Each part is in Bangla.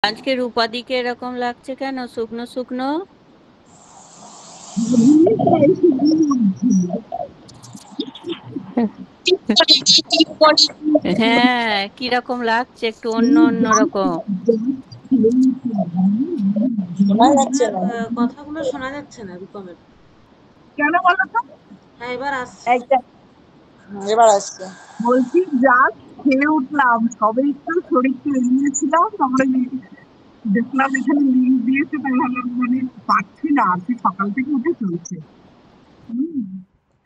আজকে রূপাদিকে এরকম লাগছে কেন? শুকনো শুকনো। হ্যাঁ, কিরকম লাগছে? একটু অন্য অন্য রকম। শোনা যাচ্ছে না। কথাগুলো শোনা যাচ্ছে না রূপমের। কেন বলো তো? হ্যাঁ, এবার আসছে। এবার আসছে। বলছি জাস্ট খেয়ে উঠলাম, সবে একটু শরীরকে এগিয়েছিলাম, তারপরে দেখলাম এখানে লিঙ্ক দিয়েছে, তাই ভাবলাম মানে পাচ্ছি না, আজকে সকাল থেকে উঠে চলছে।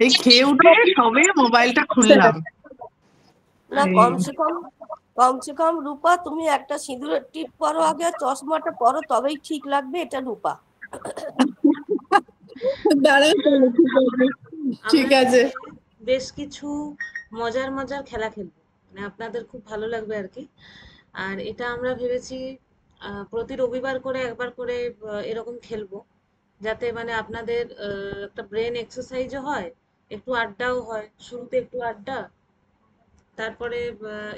এই খেয়ে উঠে সবে মোবাইলটা খুললাম। না, কমসে কম রূপা, তুমি একটা সিঁদুরের টিপ পরো আগে, চশমাটা পরো, তবেই ঠিক লাগবে। এটা রূপা। ঠিক আছে। বেশ কিছু মজার মজার খেলা খেলবো, মানে আপনাদের খুব ভালো লাগবে আর কি। আর এটা আমরা ভেবেছি প্রতি রবিবার করে একবার করে এরকম খেলবো, যাতে মানে আপনাদের একটা ব্রেন এক্সারসাইজও হয়, একটু আড্ডাও হয়। শুরুতে একটু আড্ডা, তারপরে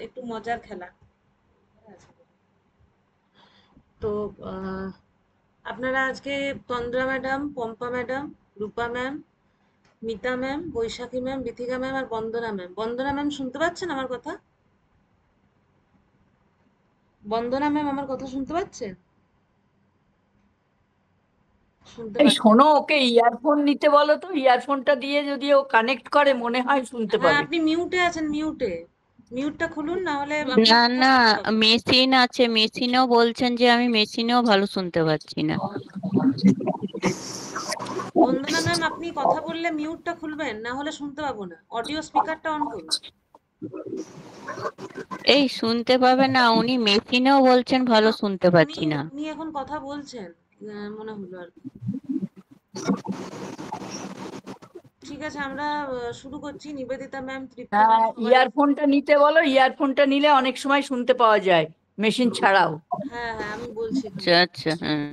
একটু মজার খেলা। তো আপনারা আজকে তন্দ্রা ম্যাডাম, পম্পা ম্যাডাম, রূপা ম্যাম, মিতা ম্যাম, বৈশাখী ম্যাম, বিথিকা ম্যাম আর বন্দনা ম্যাম। বন্দনা ম্যাম শুনতে পাচ্ছেন আমার কথা? বন্দনা ম্যাম আমার কথা শুনতে পাচ্ছেন? শুনতে এই পাচ্ছেন? শোনো, ওকে ইয়ারফোন নিতে বলো তো। ইয়ারফোনটা দিয়ে যদি ও কানেক্ট করে মনে হয় শুনতে হ্যাঁ, পাবে। আপনি মিউটে আছেন, মিউটে। মিউটটা খুলুন, না হলে না আপনার কথা না, শুনতে পাবো না। মেশিন আছে, মেশিনেও বলছেন যে আমি মেশিনেও ভালো শুনতে পাচ্ছি না। বন্দনা ম্যাম, আপনি কথা বললে মিউটটা খুলবেন, না হলে শুনতে পাবো না। অডিও স্পিকারটা অন করুন। এই শুনতে পাবে না, উনি মেশিনেও বলছেন ভালো না, শুনতে উনি পাচ্ছি না। উনি এখন কথা বলছেন, মনে হলো আর কি। ঠিক আছে, আমরা শুরু করছি। নিবেদিতা ম্যাম, তৃপ্তি ম্যাম, সবাই। ইয়ারফোনটা নিতে বলো। ইয়ারফোনটা নিলে অনেক সময় শুনতে পাওয়া যায় মেশিন ছাড়াও। হ্যাঁ হ্যাঁ, আমি বলছি আচ্ছা এখানে। আচ্ছা, হ্যাঁ।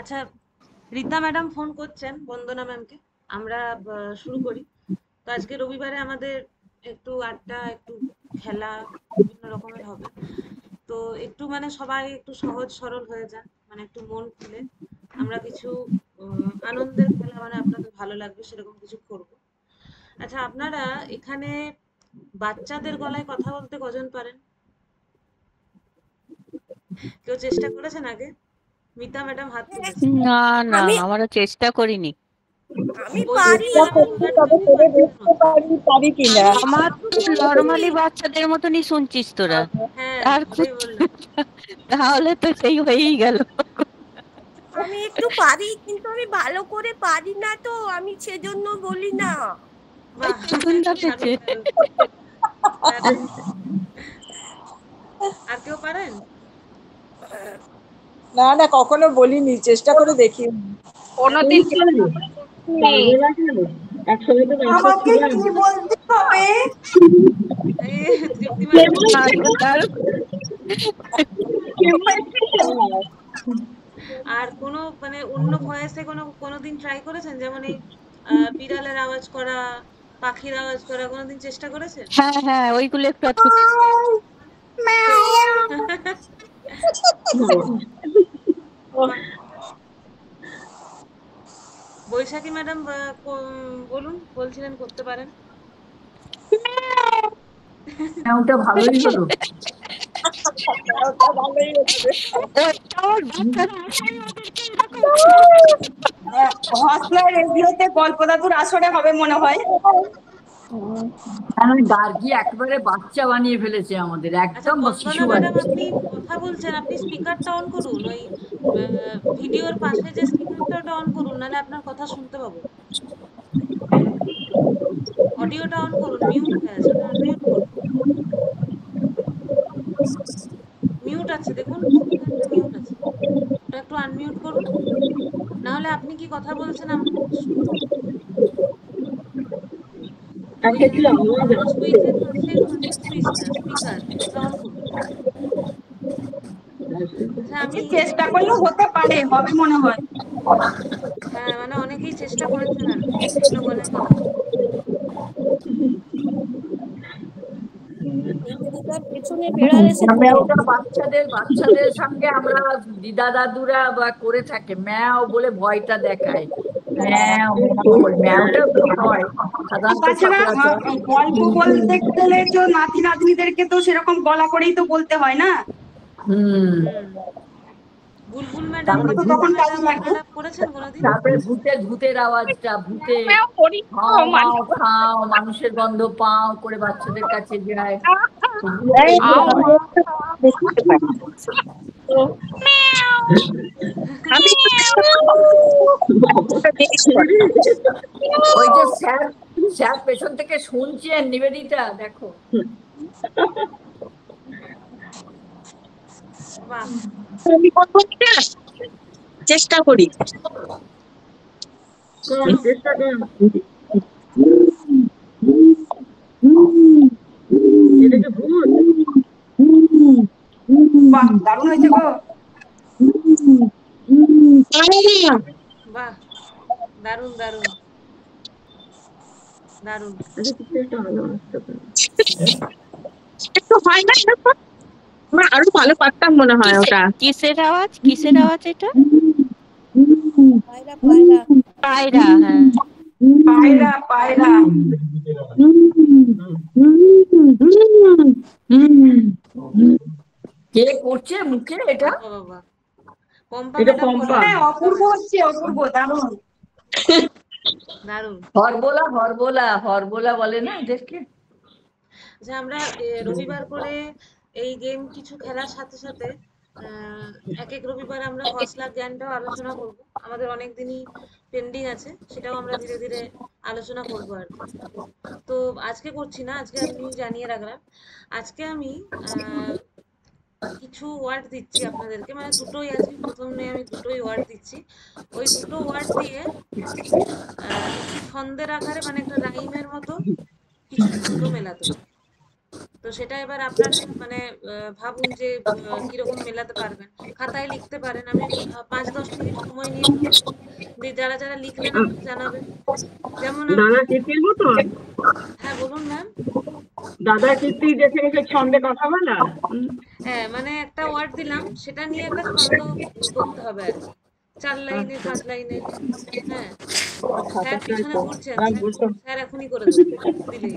আচ্ছা, রীতা ম্যাডাম ফোন করছেন বন্দনা ম্যামকে। আমরা শুরু করি। তো আজকে রবিবারে আমাদের একটু আড্ডা, একটু খেলা বিভিন্ন রকমের হবে। তো একটু মানে সবাই একটু সহজ সরল হয়ে যান, মানে একটু মন খুলে আমরা কিছু আনন্দের খেলা, মানে আপনাদের ভালো লাগবে সেরকম কিছু করব। আচ্ছা, আপনারা এখানে বাচ্চাদের গলায় কথা বলতে কজন পারেন? কেউ চেষ্টা করেছেন আগে? মিতা ম্যাডাম হাত তুলেছেন। না না, আমি আমরা চেষ্টা করিনি। আমি পারি। বৈশাখী ম্যাডাম চেষ্টা এবার করছি, তবে দেখতে পারি কিনা। আমার তো নর্মালি বাচ্চাদের মতনই শুনছিস তোরা। হ্যাঁ, আর ওটাই বললাম। তাহলে তো সেই হয়েই গেল। আমি একটু পারি, কিন্তু আমি ভালো করে পারি না, তো আমি সেজন্য বলি না। বাহ, সুন্দর দারুণ হয়েছে। দারুণ দারুণ। আর কেউ পারেন? না না, কখনো বলিনি, চেষ্টা করে দেখি। কোনোদিন আমাকে কি বলতে হবে? তৃপ্তি ম্যাডাম, আর কোনো মানে অন্য ভয়েসে কোনোদিন ট্রাই করেছেন? যেমন এই বিড়ালের আওয়াজ করা, পাখির আওয়াজ করা, কোনোদিন চেষ্টা করেছেন? হ্যাঁ হ্যাঁ, ওইগুলো একটু একটু। বাহ। বৈশাখী ম্যাডাম, বলুন, বলছিলেন করতে পারেন। হ্যাঁ, ওটা ভালোই হলো। ওটা ভালোই হচ্ছে। হসলার রেডিওতে গল্প দাদুর আসরে হবে মনে হয়। গার্গী একেবারে বাচ্চা বানিয়ে ফেলেছে আমাদের, আচ্ছা, একদম শিশু বন্দনা ম্যাডাম, বাচ্চা। আপনি কথা বলছেন, আপনি স্পিকারটা অন করুন। ওই ভিডিওর পাশে যে স্পিকারটা, ওটা অন করুন, নাহলে আপনার কথা শুনতে পাবো না। অডিওটা অন করুন, মিউট হয়ে আছে, ওটা আনমিউট করুন। মিউট আছে, দেখুন ওখানটা মিউট আছে, ওটা একটু আনমিউট করুন। না হলে আপনি কি কথা বলছেন আমরা শুনবো। ওই অন সুইচে সুইচটা স্পিকার ওটা অন করুন। আচ্ছা আমি চেষ্টা করলেও হতে পারে, হবে মনে হয়। হ্যাঁ মানে অনেকেই চেষ্টা করেছেন আর কি, স্লোগানের মাধ্যমে। নিবেদিতার পেছনে বেড়াল এসেছে। আমরা ওটা বাচ্চাদের সঙ্গে আমরা দিদা দাদুরা বা করে থাকে, ম্যাও বলে ভয়টা দেখায়, ম্যাও ম্যাও করে, ম্যাওটা হয় সাধারণত তাছাড়া সচরাচর। গল্প বলতে গেলে তো নাতি নাতনিদেরকে তো সেরকম গলা করেই তো বলতে হয় না। হুম। বুলবুল ম্যাডাম, তারপরে তো তখন কাজে লাগবে। আপনারা করেছেন কোনোদিন? তারপরে ভূতের আওয়াজটা, ভূতে করি হাও হাও খাও, মানুষের গন্ধ পাও করে বাচ্চাদের কাছে যায়। আমি ওই যে স্যার স্যার পেছন থেকে শুনছেন, নিবেদিতা দেখো। বাহ, চেষ্টা করি। বাহ, দারুণ হয়েছে গো। বাহ, দারুণ দারুণ দারুণ। একটু হয় না এরকম? আমার আরো ভালো পারতাম মনে হয় ওটা। কিসের আওয়াজ, কিসের আওয়াজ এটা? পায়রা পায়রা। পায়রা, হ্যাঁ। পায়রা পায়রা। কে করছে মুখে এটা? বাবা বাবা, পম্পা ম্যাডাম করলেন। হ্যাঁ, অপূর্ব হচ্ছে, অপূর্ব, দারুণ। দারুণ। হরবোলা বলে না এদেরকে। যে আমরা রবিবার করে এই গেম কিছু খেলার সাথে সাথে এক এক রবিবার আমরা হসলা জ্ঞানটাও আলোচনা করব। আমাদের অনেক দিনই পেন্ডিং আছে, সেটাও আমরা ধীরে ধীরে আলোচনা করব আর কি। তো আজকে করছি না, আজকে আমি জানিয়ে রাখলাম। আজকে আমি কিছু ওয়ার্ড দিচ্ছি আপনাদেরকে, মানে দুটোই আজকে প্রথমে আমি দুটোই ওয়ার্ড দিচ্ছি। ওই দুটো ওয়ার্ড দিয়ে একটি ছন্দের আকারে, মানে একটা রাইমের মতো কিছু ছন্দ মেলাতে হবে। তো সেটা এবার আপনারা মানে ভাবুন যে কিরকম মেলাতে পারবেন। খাতায় লিখতে পারেন, আমি 5-10 মিনিট সময় নিয়ে বলবো, যারা যারা লিখলেন একটু জানাবেন। যেমন দাদা কীর্তির মতো? হ্যাঁ বলুন ম্যাম। দাদা কীর্তি দেখে দেখে ছন্দে কথা বলা? হ্যাঁ মানে একটা ওয়ার্ড দিলাম, সেটা নিয়ে একটা ছন্দ করতে হবে আর কি, 4 লাইনের 5 লাইনের। হ্যাঁ স্যার পিছনে ঘুরছেন, স্যার এখনই করে দেবেন দিলেই।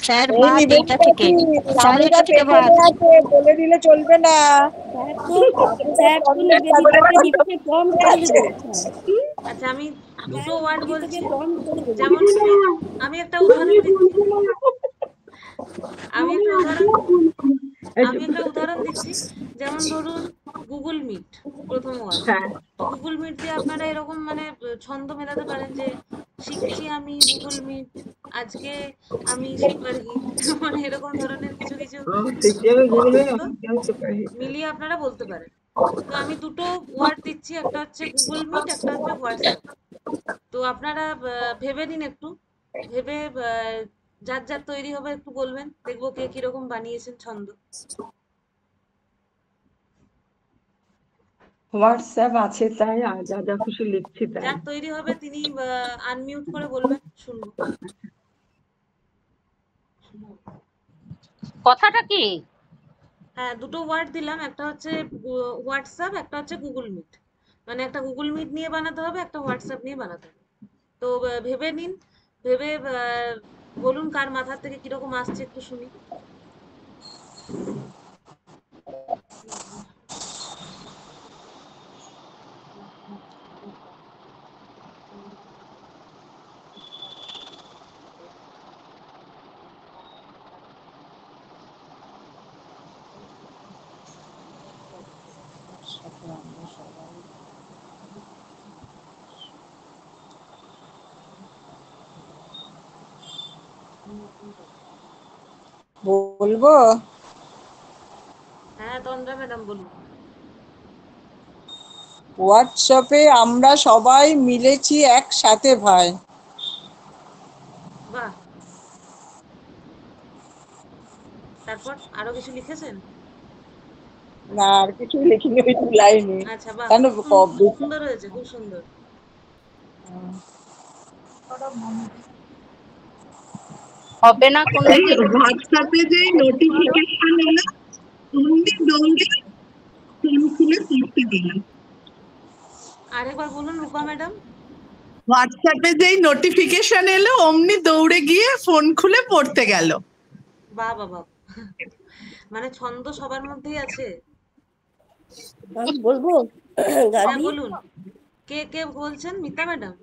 স্যার বাদ এটা থেকে, স্যার এটা থেকে বাদ। বলে দিলে চলবে না। স্যার তো নিবেদিতাকে লিখতে কম করে দেবে। আচ্ছা আমি দুটো ওয়ার্ড বলছি, কম করে দেবে। যেমন আমি একটা উদাহরণ দিচ্ছি, আমি একটা উদাহরণ দিচ্ছি। যেমন ধরুন গুগল মিট প্রথম ওয়ার্ড। তো গুগল মিট দিয়ে আপনারা এরকম মানে ছন্দ মেলাতে পারেন যে শিখছি আমি গুগল মিট, আজকে আমি সুপারহিট, মানে এরকম ধরনের কিছু কিছু মিলিয়ে আপনারা বলতে পারেন। তো আমি দুটো ওয়ার্ড দিচ্ছি, একটা হচ্ছে গুগল মিট, একটা হচ্ছে হোয়াটসঅ্যাপ। তো আপনারা ভেবে নিন একটু, ভেবে যার যার তৈরি হবে একটু বলবেন, দেখবো কে কিরকম বানিয়েছেন ছন্দ। হোয়াটসঅ্যাপ আছে তাই যা যা খুশি লিখছি তাই। যার তৈরি হবে তিনি আনমিউট করে বলবেন, শুনবো। কথাটা কি? হ্যাঁ দুটো ওয়ার্ড দিলাম, একটা হচ্ছে হোয়াটসঅ্যাপ, একটা হচ্ছে গুগল মিট। মানে একটা গুগল মিট নিয়ে বানাতে হবে, একটা হোয়াটসঅ্যাপ নিয়ে বানাতে হবে। তো ভেবে নিন, ভেবে বলুন কার মাথার থেকে কিরকম আসছে একটু শুনি। বলবো? হ্যাঁ তন্দ্রা ম্যাডাম বলুন। হোয়াটসঅ্যাপে আমরা সবাই মিলেছি একসাথে ভাই। বাহ, তারপর আরো কিছু লিখেছেন? না আর কিছু লিখিনি, ওই 2 লাইনে। আচ্ছা, বাহ, কেন খুব সুন্দর হয়েছে, খুব সুন্দর। হবে না কোনোদিন। হোয়াটসঅ্যাপে যে নোটিফিকেশন এলো অমনি দৌড়ে ফোন খুলে পড়তে গেলাম। আরেকবার বলুন রূপা ম্যাডাম। হোয়াটসঅ্যাপে যেই নোটিফিকেশন এলো অমনি দৌড়ে গিয়ে ফোন খুলে পড়তে গেল। বাহ বাবা, মানে ছন্দ সবার মধ্যেই আছে। আমি বলবো হ্যাঁ গার্গী? বলুন, কে কে বলছেন? মিতা ম্যাডাম?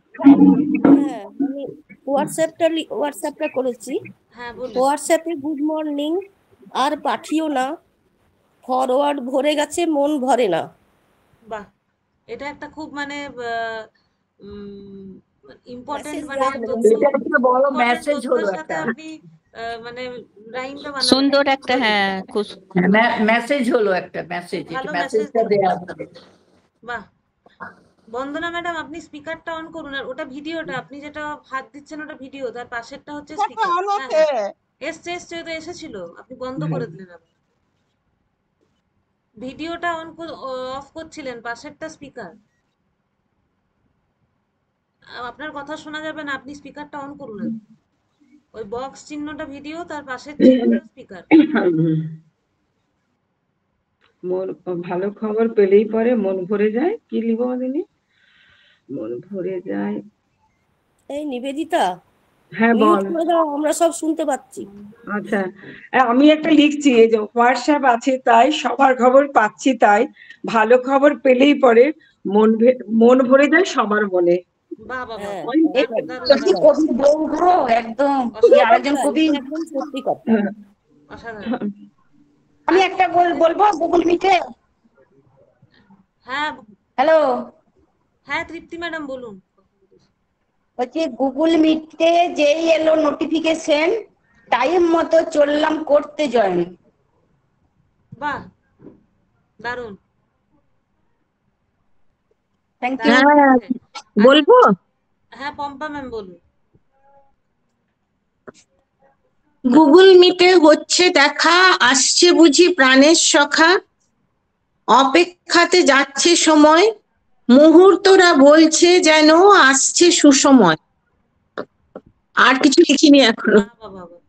হ্যাঁ, আমি হোয়াটসঅ্যাপটা করেছি। হ্যাঁ বলুন। হোয়াটসঅ্যাপে গুড মর্নিং আর পাঠিও না, ফরওয়ার্ড ভরে গেছে মন ভরে না। বাহ, এটা একটা খুব মানে ইম্পর্টেন্ট, Message মানে দেওয়া হলো। এটা একটা বড় মেসেজ হলো তথ্যের সাথে একটা, আপনি মানে রাইমটা বানাবেন। সুন্দর একটা, হ্যাঁ খুব মেসেজ হলো একটা, মেসেজ, ভালো এটা মেসেজ মেসেজটা দেয়া হবে। বাহ, বন্দনা ম্যাডাম আপনি স্পিকারটা অন করুন। আর ওটা ভিডিওটা, আপনি যেটা হাত দিচ্ছেন ওটা ভিডিও, তার পাশেরটা হচ্ছে স্পিকার। হ্যাঁ হ্যাঁ, এসছে তো এসেছিল, আপনি বন্ধ করে দিলেন আবার। ভিডিওটা অফ করছিলেন, পাশেরটা স্পিকার। আপনার কথা শোনা যাবে না, আপনি স্পিকারটা অন করুন। ওই বক্স চিহ্নটা ভিডিও, তার পাশের চিহ্নটা স্পিকার। মন ভালো খবর পেলেই পরে মন ভরে যায়। কি লিখবো দিনি? মন ভরে যায়। এই নিবেদিতা, হ্যাঁ মিউট বল। করে দাও, আমরা সব শুনতে পাচ্ছি। আচ্ছা, আমি একটা লিখছি, এই যে হোয়াটসঅ্যাপ আছে তাই, সবার খবর পাচ্ছি তাই, ভালো খবর পেলেই পরে মন ভরে যায় সবার মনে। বাহ বাহ বাহ, হ্যাঁ, দারুণ, দারুণ, তুমি দারুণ। কবি বউ গো, একদম কি আরেকজন কবি। এটা একদম সত্যি কথা। অসাধারণ। আমি একটা বলবো গুগল মিটে। হ্যাঁ হ্যালো, হ্যাঁ, তৃপ্তি ম্যাডাম বলুন। হচ্ছে গুগল মিটে যেই এলো নোটিফিকেশন, টাইম মতো চললাম করতে জয়েন। বাহ, দারুণ। Thank you. হ্যাঁ, বলবো? হ্যাঁ পম্পা ম্যাম বলুন। গুগল মিটে হচ্ছে দেখা, আসছে বুঝি প্রাণের সখা, অপেক্ষাতে যাচ্ছে সময়, মুহূর্তরা বলছে যেন আসছে সুসময়। আর কিছু লিখিনি এখনো। বাহ বাহ বাহ বাহ,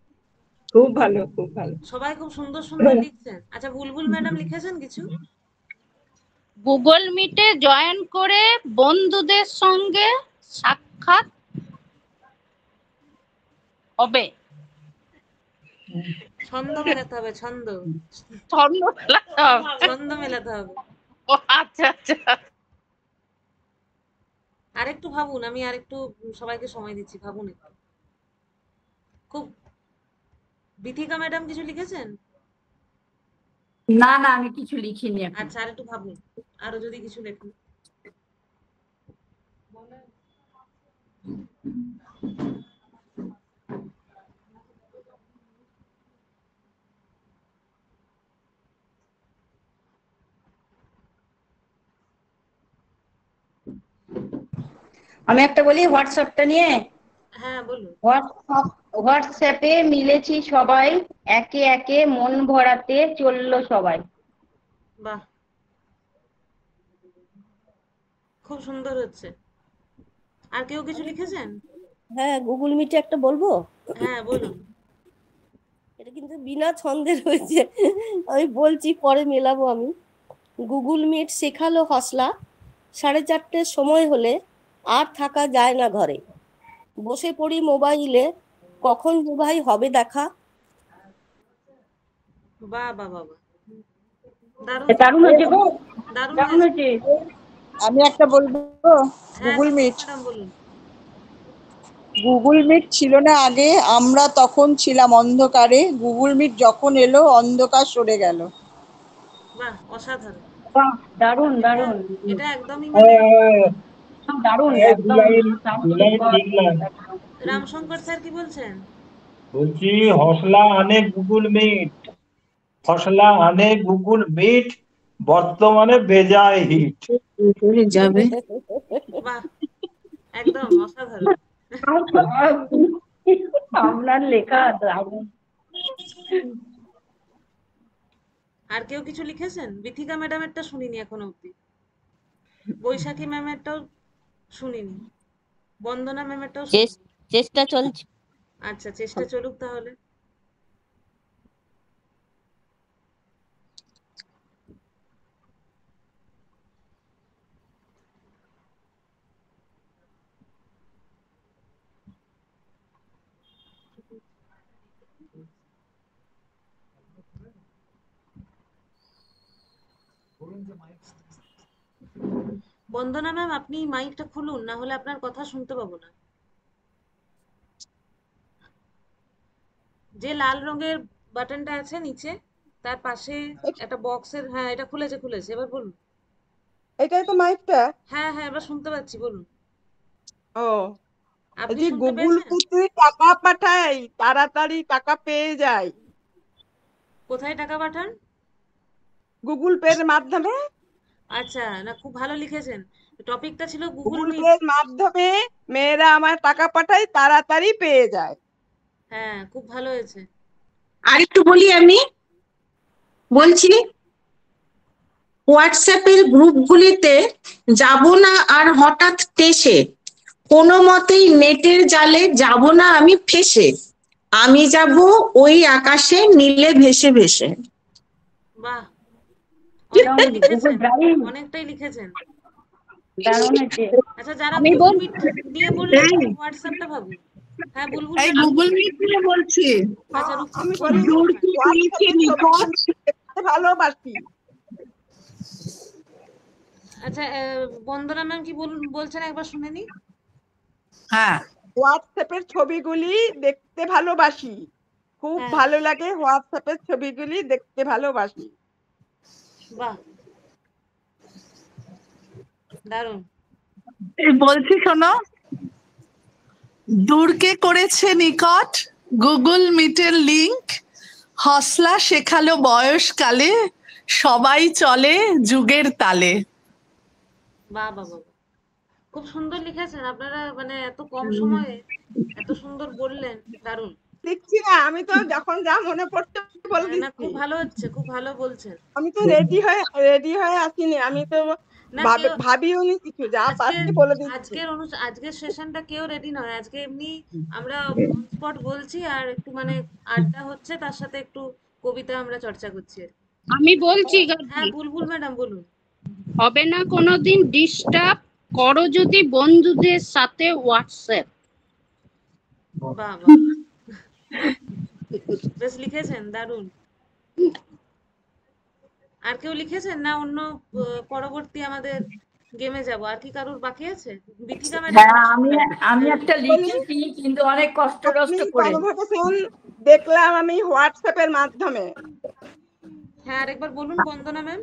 খুব ভালো, খুব ভালো। সবাই খুব সুন্দর সুন্দর লিখছেন। আচ্ছা, বুলবুল ম্যাডাম লিখেছেন কিছু? গুগল মিটে জয়েন করে বন্ধুদের সঙ্গে সাক্ষাৎ হবে। ছন্দ মেলাতে হবে, ছন্দ ছন্দ মেলাতে হবে। ছন্দ মেলাতে হবে। ও আচ্ছা আচ্ছা। আরেকটু ভাবুন, আমি আরেকটু সবাইকে সময় দিচ্ছি, ভাবুন একটু। খুব, বিথিকা ম্যাডাম কিছু লিখেছেন? না না, আমি কিছু লিখিনি এখন। আচ্ছা, আরেকটু ভাবুন, আরো যদি কিছু লেখুন। আমি একটা বলি হোয়াটসঅ্যাপটা নিয়ে। হ্যাঁ বলুন। হোয়াটসঅ্যাপে মিলেছি সবাই, একে একে মন ভরাতে চললো সবাই। বাহ, খুব সুন্দর হচ্ছে। আর কেউ কিছু লিখেছেন? হ্যাঁ, গুগল মিটে একটা বলবো? হ্যাঁ বলুন। এটা কিন্তু বিনা ছন্দে রয়েছে, আমি বলছি পরে মেলাবো আমি। গুগল মিট শেখালো হসলা, 4:30 সময় হলে আর থাকা যায় না ঘরে, বসে পড়ি মোবাইলে, কখন যে ভাই হবে দেখা। বাহ বাহ বাহ বাহ, দারুণ দারুণ হয়েছে গো, দারুণ দারুণ হয়েছে। হয়েছে। আমি একটা বলবো, হ্যাঁ গুগল মিট। ম্যাডাম বলুন। গুগল মিট ছিল না আগে, আমরা তখন ছিলাম অন্ধকারে, গুগল মিট যখন এলো অন্ধকার সরে গেল। বাহ, অসাধারণ। বাহ, দারুণ দারুণ, এটা একদমই মানে দারুণ একদম। রামশঙ্কর স্যার কি বলছেন? বলছি हौसला आने गूगल मीट, हौसला आने गूगल मीट, বর্তমানে বেজায় হিট। যাবে বাহ, একদম অসাধারণ। আপনার লেখা দারুণ। আর কেউ কিছু লিখেছেন? বিথিকা ম্যাডামেরটা শুনিনি এখনো অব্দি, বৈশাখী ম্যামেরটাও শুনিনি, বন্দনা ম্যামেরটাও শুনিনি। চেষ্টা চলছে। আচ্ছা, চেষ্টা চলুক তাহলে। বন্দনা ম্যাম, আপনি মাইকটা খুলুন, না হলে আপনার কথা শুনতে পাবো না। যে লাল রঙের বাটনটা আছে নিচে, তার পাশে একটা বক্সের, হ্যাঁ এটা খুলেছে, এবার বলুন। এটাই তো মাইকটা। হ্যাঁ হ্যাঁ, এবার শুনতে পাচ্ছি, বলুন। ও, আপনি যে শুনতে গুগল পেয়েছেন? পেতে টাকা পাঠাই, তাড়াতাড়ি টাকা পেয়ে যায়। কোথায় টাকা পাঠান? গুগল পের মাধ্যমে। আচ্ছা, না খুব ভালো লিখেছেন। টপিকটা ছিল গুগল গুগল মিট। পের মাধ্যমে মেয়েরা আমার টাকা পাঠায়, তাড়াতাড়ি পেয়ে যায়। হ্যাঁ, খুব ভালো হয়েছে। আর একটু বলি, আমি বলছি হোয়াটসঅ্যাপের গ্রুপগুলিতে যাব না আর হঠাৎ টেসে, কোনো মতেই নেটের জালে যাব না আমি ফেসে, আমি যাব ওই আকাশে নীলে ভেসে ভেসে। বাহ, অনেকটাই লিখেছেন, অনেকটাই লিখেছেন। দারুণ হয়েছে। আচ্ছা, যারা আমি গুগল বল মিট নিয়ে বললেন, হোয়াটসঅ্যাপটা ভাবুন। হ্যাঁ, বুলবুল এই ম্যাডাম। গুগল মিট নিয়ে বলছি। আচ্ছা, আমি বলি দেখতে ভালোবাসি। আচ্ছা, বন্দনা ম্যাম কি বলছেন একবার শুনে নি। হ্যাঁ, হোয়াটসঅ্যাপের ছবিগুলি দেখতে ভালোবাসি, খুব হ্যাঁ। ভালো লাগে হোয়াটসঅ্যাপের ছবিগুলি দেখতে ভালোবাসি। বাহ, দারুণ। এই বলছি শোনো, দূরকে করেছে নিকট গুগল মিটের লিংক, হসলা শেখালো বয়সকালে, সবাই চলে যুগের তালে। বাহ বাহ বাহ, খুব সুন্দর লিখেছেন আপনারা, মানে এত কম সময়ে এত সুন্দর বললেন, দারুণ। লিখছি না, আমি তো যখন যা মনে পড়ছে বলে না, দিচ্ছি। খুব ভালো হচ্ছে, খুব ভালো বলছেন। আমি তো রেডি হয়ে আসিনি, আমি তো না, কেউ ভাবিও নি কিছু, যা আজকে পাচ্ছি বলে দিচ্ছি। আজকের সেশনটা কেউ রেডি নয়, আজকে এমনি আমরা অন স্পট বলছি, আর একটু মানে আড্ডা হচ্ছে, তার সাথে একটু কবিতা আমরা চর্চা করছি আর কি। আমি বলছি হ্যাঁ, বুলবুল ম্যাডাম বলুন। হবে না কোনোদিন ডিস্টার্ব, করো যদি বন্ধুদের সাথে হোয়াটসঅ্যাপ। বাহ বাহ, বেশ লিখেছেন, দারুণ। আর কেউ লিখেছেন না? অন্য পরবর্তী আমাদের গেমে যাব। আর কি কারোর বাকি আছে? বিথিকা ম্যাডাম। হ্যাঁ, আমি একটা লিখেছি, কিন্তু অনেক কষ্ট করে। দেখলাম আমি হোয়াটসঅ্যাপের মাধ্যমে। হ্যাঁ, আরেকবার বলুন বন্দনা ম্যাম।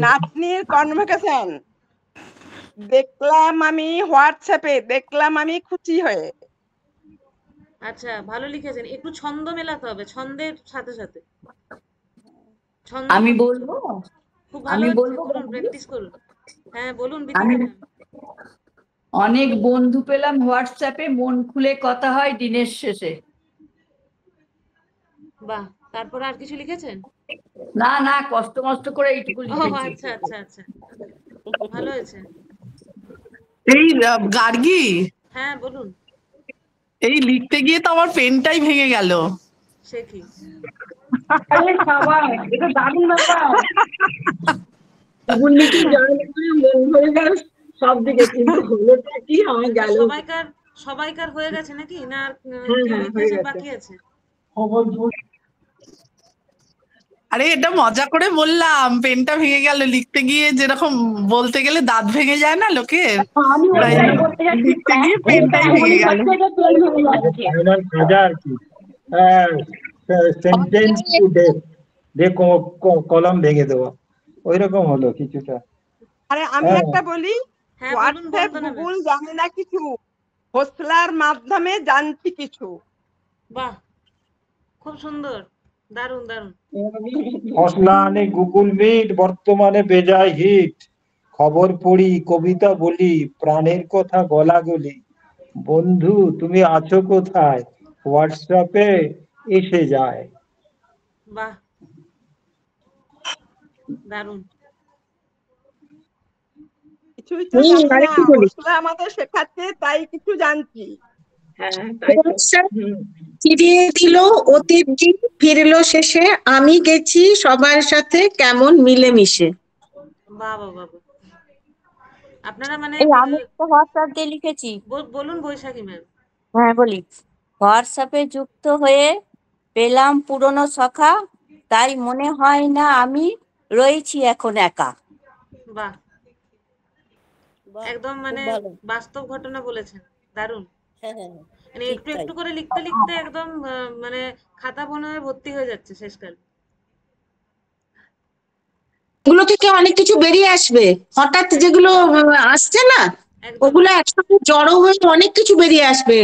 নাতনির কনভোকেশন দেখলাম আমি হোয়াটসঅ্যাপে, দেখলাম আমি খুশি হয়ে। আচ্ছা, ভালো লিখেছেন। একটু ছন্দ মেলাতে হবে, ছন্দের সাথে সাথে আমি বলবো, খুব ভালো বলুন, প্র্যাকটিস করুন। হ্যাঁ, বলুন বিথিকা আমি ম্যাম। অনেক বন্ধু পেলাম হোয়াটসঅ্যাপে, মন খুলে কথা হয় দিনের শেষে। বাহ, তারপর আর কিছু লিখেছেন? না, কষ্ট করে এইটুকু ও লিখেছি। আচ্ছা আচ্ছা আচ্ছা, ভালো হয়েছে। এই গার্গী, হ্যাঁ বলুন। এই লিখতে গিয়ে তো আমার পেনটাই ভেঙে গেল। সে কি? আরে বাবা, এটা দারুণ ব্যাপার। গুগল মিটে জয়েন করে মন ভরে গেল সব দিকে, কিন্তু হলোটা কি আমার গেল। সবাইকার হয়ে গেছে নাকি, না আর হ্যাঁ, হয়ে গেছে। বাকি আছে? আরে এটা মজা করে বললাম, পেনটা ভেঙে গেল লিখতে গিয়ে, যেরকম বলতে গেলে দাঁত ভেঙে যায় না লোকের, লিখতে গিয়ে পেনটাই ভেঙে গেল। সেন্টেন্স কলম ভেঙে দেওয়া, ওই রকম হলো কিছুটা। আরে আমি একটা বলি, হোয়াটসঅ্যাপ গুগল জানে না কিছু, হোসলার মাধ্যমে জানছি কিছু। বাহ, খুব সুন্দর। দারুণ দারুণ। হসলা আনে গুগল মিট, বর্তমানে বেজায় হিট। খবর পড়ি, কবিতা বলি, প্রাণের কথা গলাগলি। বন্ধু তুমি আছো কোথায়, হোয়াটসঅ্যাপে এসে যায়। বাহ, দারুণ। কিছুই তো জানি না, আরেকটু বলি। হোসলা আমাদের শেখাচ্ছে, তাই কিছু জানছি। হ্যাঁ তাই তো। হোয়াটসঅ্যাপ হুম। ফিরিয়ে দিল অতীত দিন, ফিরলো শেষে আমি গেছি সবার সাথে কেমন মিলেমিশে। বাহ বাহ বাহ বাহ। আপনারা মানে এই আমি একটা হোয়াটসঅ্যাপ দিয়ে লিখেছি। বলুন বৈশাখী ম্যাম। হ্যাঁ বলি, হোয়াটসঅ্যাপে যুক্ত হয়ে পেলাম পুরনো সখা, তাই মনে হয় না আমি রয়েছি এখন একা। বাহ, বাহ, একদম খুব মানে ভালো। বাস্তব ঘটনা বলেছেন, দারুণ। হ্যাঁ হ্যাঁ হ্যাঁ, মানে ঠিক একটু তাই। একটু করে লিখতে লিখতে একদম মানে খাতা মনে হয় ভর্তি হয়ে যাচ্ছে শেষকাল। এগুলো থেকে অনেক কিছু বেরিয়ে আসবে, হঠাৎ যেগুলো আসছে না, একদম ওগুলো একসাথে জড়ো হয়ে অনেক কিছু বেরিয়ে আসবে।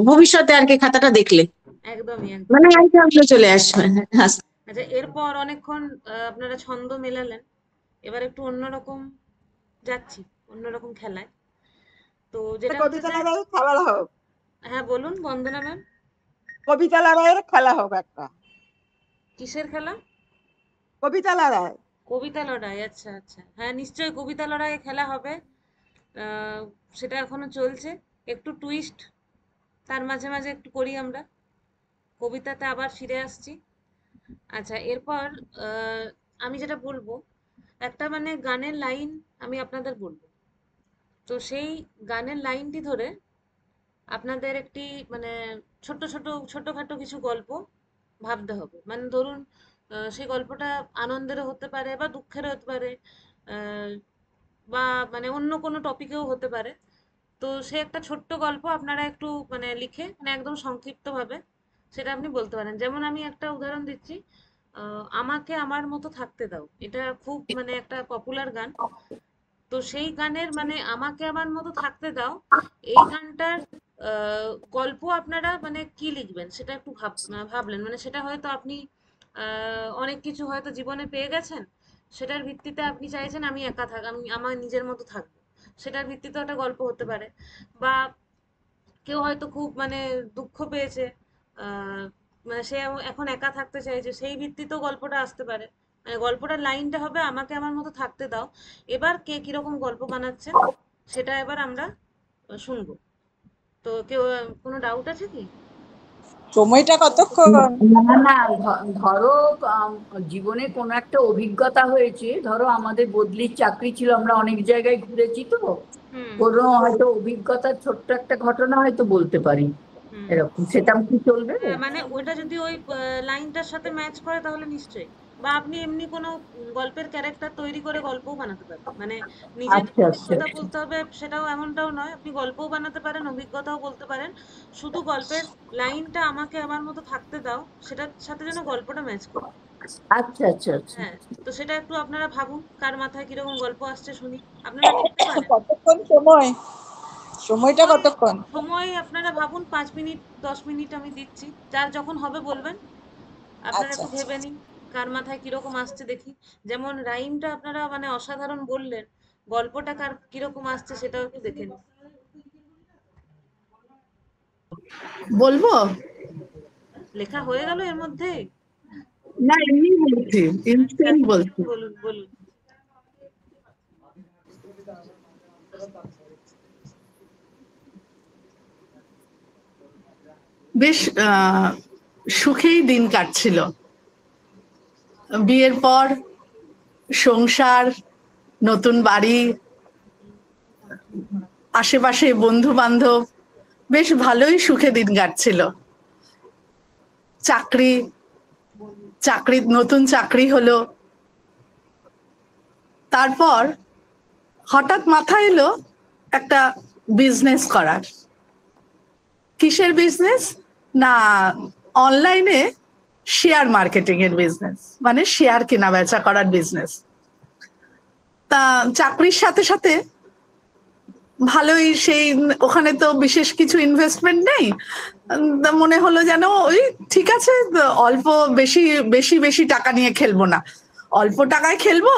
ভবিষ্যতে আর কি খাতাটা দেখলে একদমই একদম। মানে আইডিয়াগুলো চলে আসবে। আচ্ছা, এরপর অনেকক্ষণ আপনারা ছন্দ মেলালেন, এবার একটু অন্যরকম যাচ্ছি, অন্যরকম খেলায়। তো যেটা হচ্ছে কবিতা যে, লড়াইয়ের খেলা হোক, হ্যাঁ বলুন বন্দনা ম্যাম। কবিতা লড়াইয়ের খেলা হোক একটা। কিসের খেলা? কবিতা লড়াই। কবিতা লড়াই, আচ্ছা আচ্ছা, হ্যাঁ নিশ্চয়ই কবিতা লড়াই খেলা হবে। সেটা এখনো চলছে, একটু টুইস্ট তার মাঝে মাঝে একটু করি আমরা, কবিতাতে আবার ফিরে আসছি। আচ্ছা, এরপর আমি যেটা বলবো, একটা মানে গানের লাইন আমি আপনাদের বলবো। তো সেই গানের লাইনটি ধরে আপনাদের একটি মানে ছোট ছোট ছোটখাটো কিছু গল্প ভাবতে হবে। মানে ধরুন সেই গল্পটা আনন্দেরও হতে পারে বা দুঃখেরও হতে পারে, আহ, বা মানে অন্য কোনো টপিকেও হতে পারে। তো সে একটা ছোট্ট গল্প আপনারা একটু মানে লিখে মানে একদম সংক্ষিপ্ত ভাবে সেটা আপনি বলতে পারেন। যেমন আমি একটা উদাহরণ দিচ্ছি, আমাকে আমার মতো থাকতে দাও, এটা খুব মানে একটা পপুলার গান। তো সেই গানের মানে আমাকে আমার মতো থাকতে দাও, এই গানটার গল্প আপনারা মানে কি লিখবেন সেটা একটু ভাবলেন। মানে সেটা হয়তো আপনি অনেক কিছু হয়তো জীবনে পেয়ে গেছেন, সেটার ভিত্তিতে আপনি চাইছেন আমি একা থাক, আমি আমার নিজের মতো থাকবো, সেটার ভিত্তিতে একটা গল্প হতে পারে। বা কেউ হয়তো খুব মানে দুঃখ পেয়েছে, আহ মানে সে এখন একা থাকতে চাইছে, সেই ভিত্তিতেও গল্পটা আসতে পারে। মানে গল্পটার লাইনটা হবে আমাকে আমার মতো থাকতে দাও। এবার কে কিরকম গল্প বানাচ্ছেন সেটা এবার আমরা শুনবো। তো কেউ কোনো ডাউট আছে কি? সময়টা কতক্ষণ? না না, ধরো জীবনে কোনো একটা অভিজ্ঞতা হয়েছে, ধরো আমাদের বদলির চাকরি ছিল, আমরা অনেক জায়গায় ঘুরেছি, তো কোনো হয়তো অভিজ্ঞতার ছোট্ট একটা ঘটনা হয়তো বলতে পারি, এরকম সেটা কি চলবে? মানে ওটা যদি ওই লাইনটার সাথে ম্যাচ করে তাহলে নিশ্চয়ই। বা আপনি এমনি কোনো গল্পের ক্যারেক্টার তৈরি করে গল্পও বানাতে পারেন। মানে নিজের আচ্ছা আচ্ছা অভিজ্ঞতা বলতে হবে সেটাও এমনটাও নয়, আপনি গল্পও বানাতে পারেন, অভিজ্ঞতাও বলতে পারেন। শুধু গল্পের লাইনটা আমাকে আমার মতো থাকতে দাও সেটার সাথে যেন গল্পটা ম্যাচ করে। আচ্ছা আচ্ছা আচ্ছা। হ্যাঁ, তো সেটা একটু আপনারা ভাবুন, কার মাথায় কিরকম গল্প আসছে শুনি। আপনারা লিখতে পারেন। কতক্ষণ সময়? সময়টা কতক্ষণ? সময় আপনারা ভাবুন, 5 মিনিট 10 মিনিট আমি দিচ্ছি, যার যখন হবে বলবেন। আপনারা আচ্ছা একটু আচ্ছা। ভেবে নিন কার মাথায় কিরকম আসছে দেখি। যেমন রাইমটা আপনারা মানে অসাধারণ বললেন, গল্পটা কার কিরকম আসছে সেটাও একটু দেখে নিন। বলবো? লেখা হয়ে গেল এর মধ্যে? না এমনি বলছি, ইনস্ট্যান্ট বলছি। বলুন বলুন। বেশ সুখেই দিন কাটছিল। বিয়ের পর সংসার, নতুন বাড়ি, আশেপাশে বন্ধু বান্ধব, বেশ ভালোই সুখে দিন কাটছিল। নতুন চাকরি হলো, তারপর হঠাৎ মাথায় এলো একটা বিজনেস করার। কিসের বিজনেস? না, অনলাইনে শেয়ার মার্কেটিং এর বিজনেস, মানে শেয়ার কেনা বেচা করার বিজনেস। তা চাকরির সাথে সাথে ভালোই, সেই ওখানে তো বিশেষ কিছু ইনভেস্টমেন্ট নেই। তা মনে হলো যেন ওই ঠিক আছে, অল্প বেশি বেশি বেশি টাকা নিয়ে খেলবো না, অল্প টাকায় খেলবো,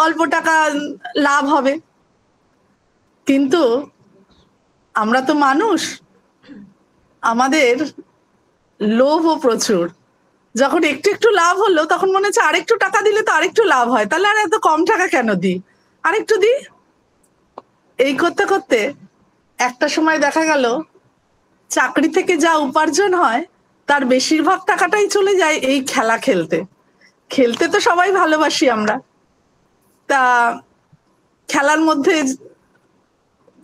অল্প টাকা লাভ হবে। কিন্তু আমরা তো মানুষ, আমাদের লোভও প্রচুর। যখন একটু একটু লাভ হলো তখন মনে হচ্ছে আরেকটু টাকা দিলে তো আরেকটু লাভ হয়, তাহলে আর এত কম টাকা কেন দিই, আরেকটু দিই। এই করতে করতে একটা সময় দেখা গেল চাকরি থেকে যা উপার্জন হয় তার বেশিরভাগ টাকাটাই চলে যায় এই খেলা খেলতে। খেলতে তো সবাই ভালোবাসি আমরা, তা খেলার মধ্যে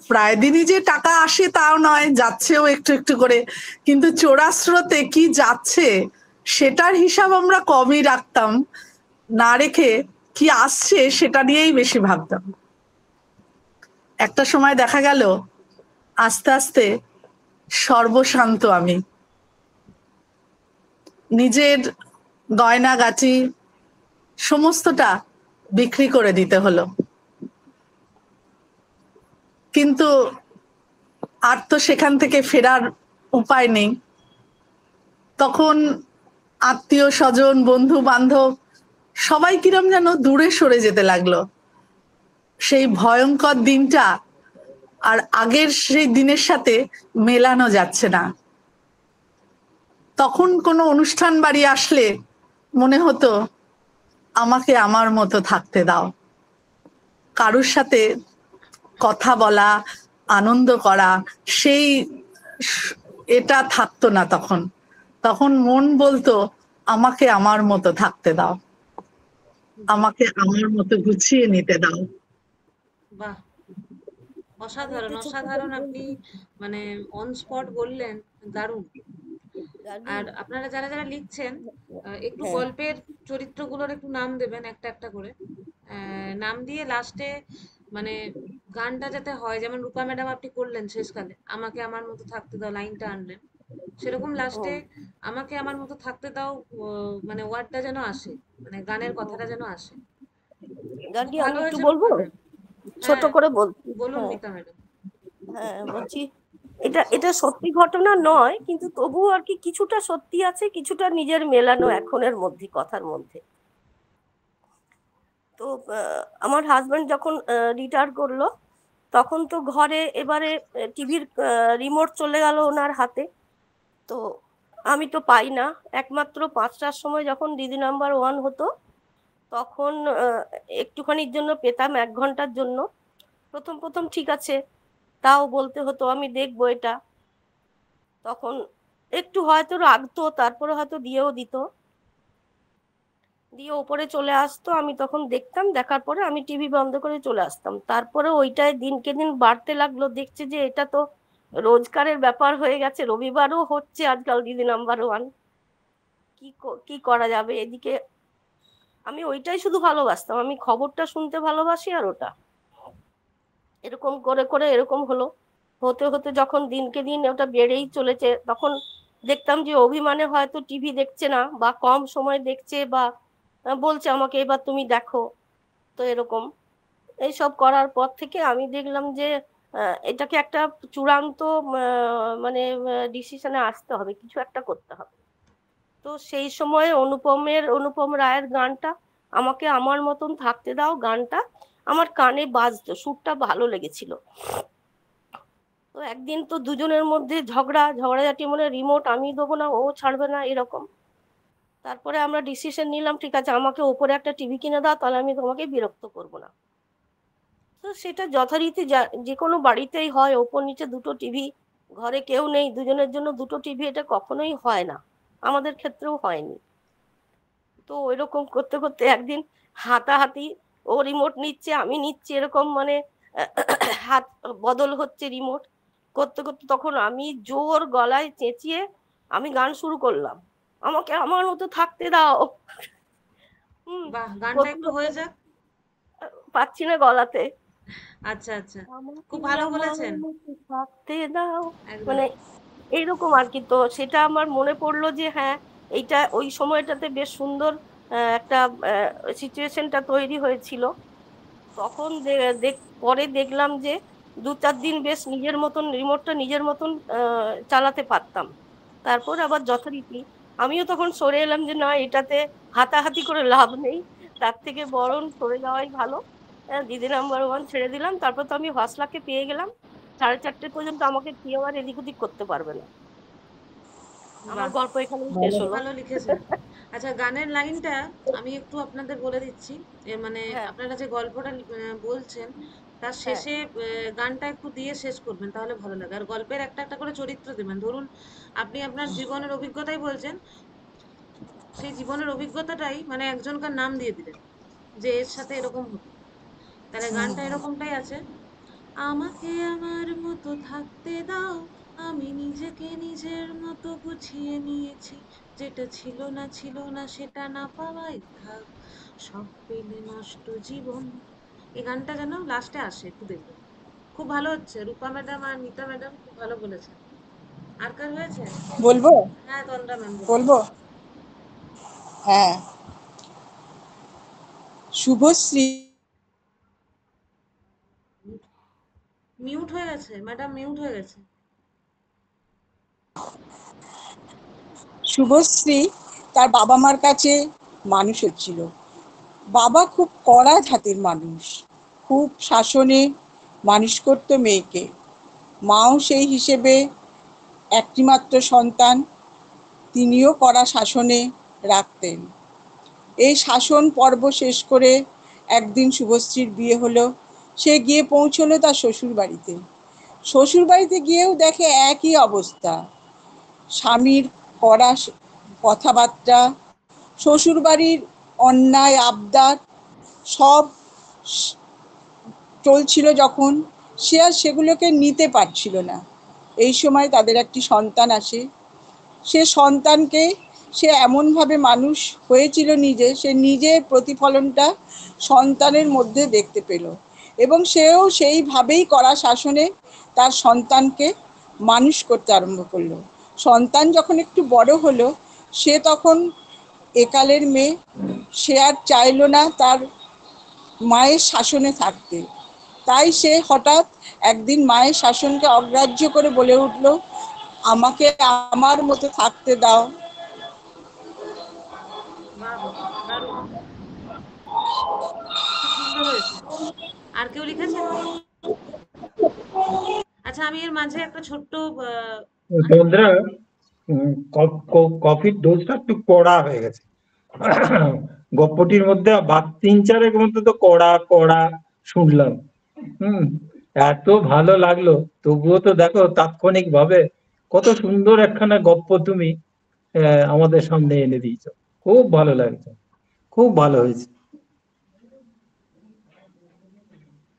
প্রায় দিনই যে টাকা আসে তাও নয়, যাচ্ছেও একটু একটু করে, কিন্তু চোরা স্রোতে কি যাচ্ছে সেটার হিসাব আমরা কমই রাখতাম, না রেখে কি আসছে সেটা নিয়েই বেশি ভাবতাম। একটা সময় দেখা গেল আস্তে আস্তে সর্বশান্ত আমি, নিজের গয়নাগাটি সমস্তটা বিক্রি করে দিতে হলো। কিন্তু আর তো সেখান থেকে ফেরার উপায় নেই। তখন আত্মীয় স্বজন, বন্ধু বান্ধব সবাই কিরম যেন দূরে সরে যেতে লাগলো। সেই ভয়ঙ্কর দিনটা আর আগের সেই দিনের সাথে মেলানো যাচ্ছে না। তখন কোনো অনুষ্ঠান বাড়ি আসলে মনে হতো আমাকে আমার মতো থাকতে দাও, কারুর সাথে কথা বলা, আনন্দ করা, সেই এটা থাকতো না তখন। তখন মন বলতো আমাকে আমার মতো থাকতে দাও, আমাকে আমার মতো গুছিয়ে নিতে দাও। বাহ, অসাধারণ অসাধারণ, আপনি মানে অন স্পট বললেন, দারুণ। আর আপনারা যারা যারা লিখছেন একটু গল্পের চরিত্রগুলোর একটু নাম দেবেন একটা একটা করে, নাম দিয়ে লাস্টে মানে গানটা যাতে হয়, যেমন রূপা ম্যাডাম আপনি করলেন শেষকালে আমাকে আমার মতো থাকতে দাও লাইনটা আনলেন, সেরকম লাস্টে আমাকে আমার মতো থাকতে দাও মানে ওয়ার্ডটা যেন আসে, মানে গানের কথাটা যেন আসে। গানটি ভালো আমি একটু হয়েছে বলবো, বলবেন। ছোট হ্যাঁ করে বলছি। বলুন হ্যাঁ রীতা ম্যাডাম। হ্যাঁ বলছি, এটা এটা সত্যি ঘটনা নয়, কিন্তু তবুও আর কি কিছুটা সত্যি আছে, কিছুটা নিজের মেলানো এখনের মধ্যে, কথার মধ্যে। তো আমার হাজবেন্ড যখন রিটায়ার করলো তখন তো ঘরে এবারে টিভির রিমোট চলে গেল ওনার হাতে। তো আমি তো পাই না, একমাত্র 5টার সময় যখন দিদি নাম্বার 1 হতো তখন একটুখানির জন্য পেতাম, 1 ঘন্টার জন্য। প্রথম প্রথম ঠিক আছে, তাও বলতে হতো আমি দেখবো এটা, তখন একটু হয়তো রাখতো, তারপরে হয়তো দিয়েও দিত, দিয়ে ওপরে চলে আসতো, আমি তখন দেখতাম, দেখার পরে আমি টিভি বন্ধ করে চলে আসতাম। তারপরে ওইটাই দিনকে দিন বাড়তে লাগলো, দেখছে যে এটা তো রোজগারের ব্যাপার হয়ে গেছে, রবিবারও হচ্ছে আজকাল দিদি নাম্বার 1, কি করা যাবে। এদিকে আমি ওইটাই শুধু ভালোবাসতাম, আমি খবরটা শুনতে ভালোবাসি, আর ওটা এরকম করে করে এরকম হলো। হতে হতে যখন দিনকে দিন ওটা বেড়েই চলেছে, তখন দেখতাম যে অভিমানে হয়তো টিভি দেখছে না, বা কম সময় দেখছে, বা বলছে আমাকে এবার তুমি দেখো। তো এরকম এইসব করার পর থেকে আমি দেখলাম যে এটাকে একটা চূড়ান্ত মানে ডিসিশনে আসতে হবে, কিছু একটা করতে হবে। তো সেই সময় অনুপম রায়ের গানটা আমাকে আমার মতন থাকতে দাও, গানটা আমার কানে বাজতো, সুরটা ভালো লেগেছিল। তো একদিন তো দুজনের মধ্যে ঝগড়াঝাটি, মানে রিমোট আমি দেবো না, ও ছাড়বে না, এরকম। তারপরে আমরা ডিসিশন নিলাম, ঠিক আছে আমাকে ওপরে একটা টিভি কিনে দাও, তাহলে আমি তোমাকে বিরক্ত করব না। তো সেটা যথারীতি যে কোনো বাড়িতেই হয়, ওপর নিচে দুটো টিভি, ঘরে কেউ নেই, দুজনের জন্য দুটো টিভি, এটা কখনোই হয় না, আমাদের ক্ষেত্রেও হয়নি। তো এরকম করতে করতে একদিন হাতাহাতি, ও রিমোট নিচ্ছে আমি নিচ্ছি, এরকম মানে হাত বদল হচ্ছে রিমোট করতে করতে, তখন আমি জোর গলায় চেঁচিয়ে আমি গান শুরু করলাম, আমাকে আমার মতো থাকতে দাও। বাহ, গানটা একটু হয়ে যাক। পাচ্ছি না গলাতে। আচ্ছা আচ্ছা, খুব ভালো বলেছেন। থাকতে দাও, মানে এইরকম আর কি। তো সেটা আমার মনে পড়লো যে হ্যাঁ, এইটা ওই সময়টাতে বেশ সুন্দর একটা সিচুয়েশনটা তৈরি হয়েছিল। তখন পরে দেখলাম যে 2-4 দিন বেশ নিজের মতন রিমোটটা নিজের মতন চালাতে পারতাম। তারপর আবার যথারীতি আমিও তখন সরে এলাম যে না, এটাতে হাতাহাতি করে লাভ নেই, তার থেকে বরং সরে যাওয়াই ভালো। দিদি নাম্বার 1 ছেড়ে দিলাম। তারপর তো আমি হসলাকে পেয়ে গেলাম, 4:30 পর্যন্ত আমাকে কেউ আর এদিক ওদিক করতে পারবে না। আমার গল্প এখানেই শেষ হলো। ভালো লিখেছেন। আচ্ছা, গানের লাইনটা আমি একটু আপনাদের বলে দিচ্ছি। মানে আপনারা যে গল্পটা বলছেন তার শেষে গানটা একটু দিয়ে শেষ করবেন, তাহলে ভালো লাগে। আর গল্পের একটা একটা করে চরিত্র দেবেন। ধরুন আপনি আপনার জীবনের অভিজ্ঞতাই বলছেন, সেই জীবনের অভিজ্ঞতাটাই মানে একজনকার নাম দিয়ে দিলেন যে এর সাথে এরকম হতো। তাহলে গানটা এরকমটাই আছে। আমাকে আমার মতো থাকতে দাও, আমি নিজেকে নিজের মতো গুছিয়ে নিয়েছি, যেটা ছিল না সেটা না পাওয়াই থাক, সব পেলে নষ্ট জীবন। এই গানটা যেন লাস্টে আসে, একটু দেখবেন। খুব ভালো হচ্ছে। রূপা ম্যাডাম আর মিতা ম্যাডাম খুব ভালো বলেছেন। আর কার হয়েছে? বলবো? হ্যাঁ, তন্দ্রা ম্যাম বলবো? হ্যাঁ, শুভশ্রী। মিউট হয়ে গেছে ম্যাডাম, মিউট হয়ে গেছে। শুভশ্রী তার বাবা মার কাছে মানুষ হচ্ছিল। বাবা খুব কড়া ধাতের মানুষ, খুব শাসনে মানুষ করতো মেয়েকে। মাও সেই হিসেবে একটিমাত্র সন্তান, তিনিও কড়া শাসনে রাখতেন। এই শাসন পর্ব শেষ করে একদিন শুভশ্রীর বিয়ে হলো। সে গিয়ে পৌঁছলো তার শ্বশুর বাড়িতে। শ্বশুর বাড়িতে গিয়েও দেখে একই অবস্থা, স্বামীর কড়া কথাবার্তা, শ্বশুর বাড়ির অন্যায় আবদার সব চলছিল। যখন সে আর সেগুলোকে নিতে পারছিল না, এই সময় তাদের একটি সন্তান আসে। সে সন্তানকে সে এমনভাবে মানুষ হয়েছিল নিজে, সে নিজের প্রতিফলনটা সন্তানের মধ্যে দেখতে পেল এবং সেও সেইভাবেই কড়া শাসনে তার সন্তানকে মানুষ করতে আরম্ভ করলো। সন্তান যখন একটু বড় হলো, সে তখন একালের মেয়ে, সে আর চাইল না তার মায়ের শাসনে থাকতে। তাই সে হঠাৎ একদিন মায়ের শাসনকে অগ্রাহ্য করে বলে উঠল, আমাকে আমার মতো থাকতে দাও। খুব সুন্দর হয়েছে। আর কেউ লিখেছেন কি? আচ্ছা, আমি এর মাঝে একটা ছোট্ট তন্দ্রা, কফির ডোজটা একটু কড়া হয়ে গেছে। গপ্পটির মধ্যে 3-4 মধ্যে তো কড়া কড়া শুনলাম। এত ভালো লাগলো। তবুও তো দেখো তাৎক্ষণিক ভাবে কত সুন্দর একখানা গপ্প তুমি আমাদের সামনে এনে দিয়েছো। খুব ভালো লাগছে, খুব ভালো হয়েছে।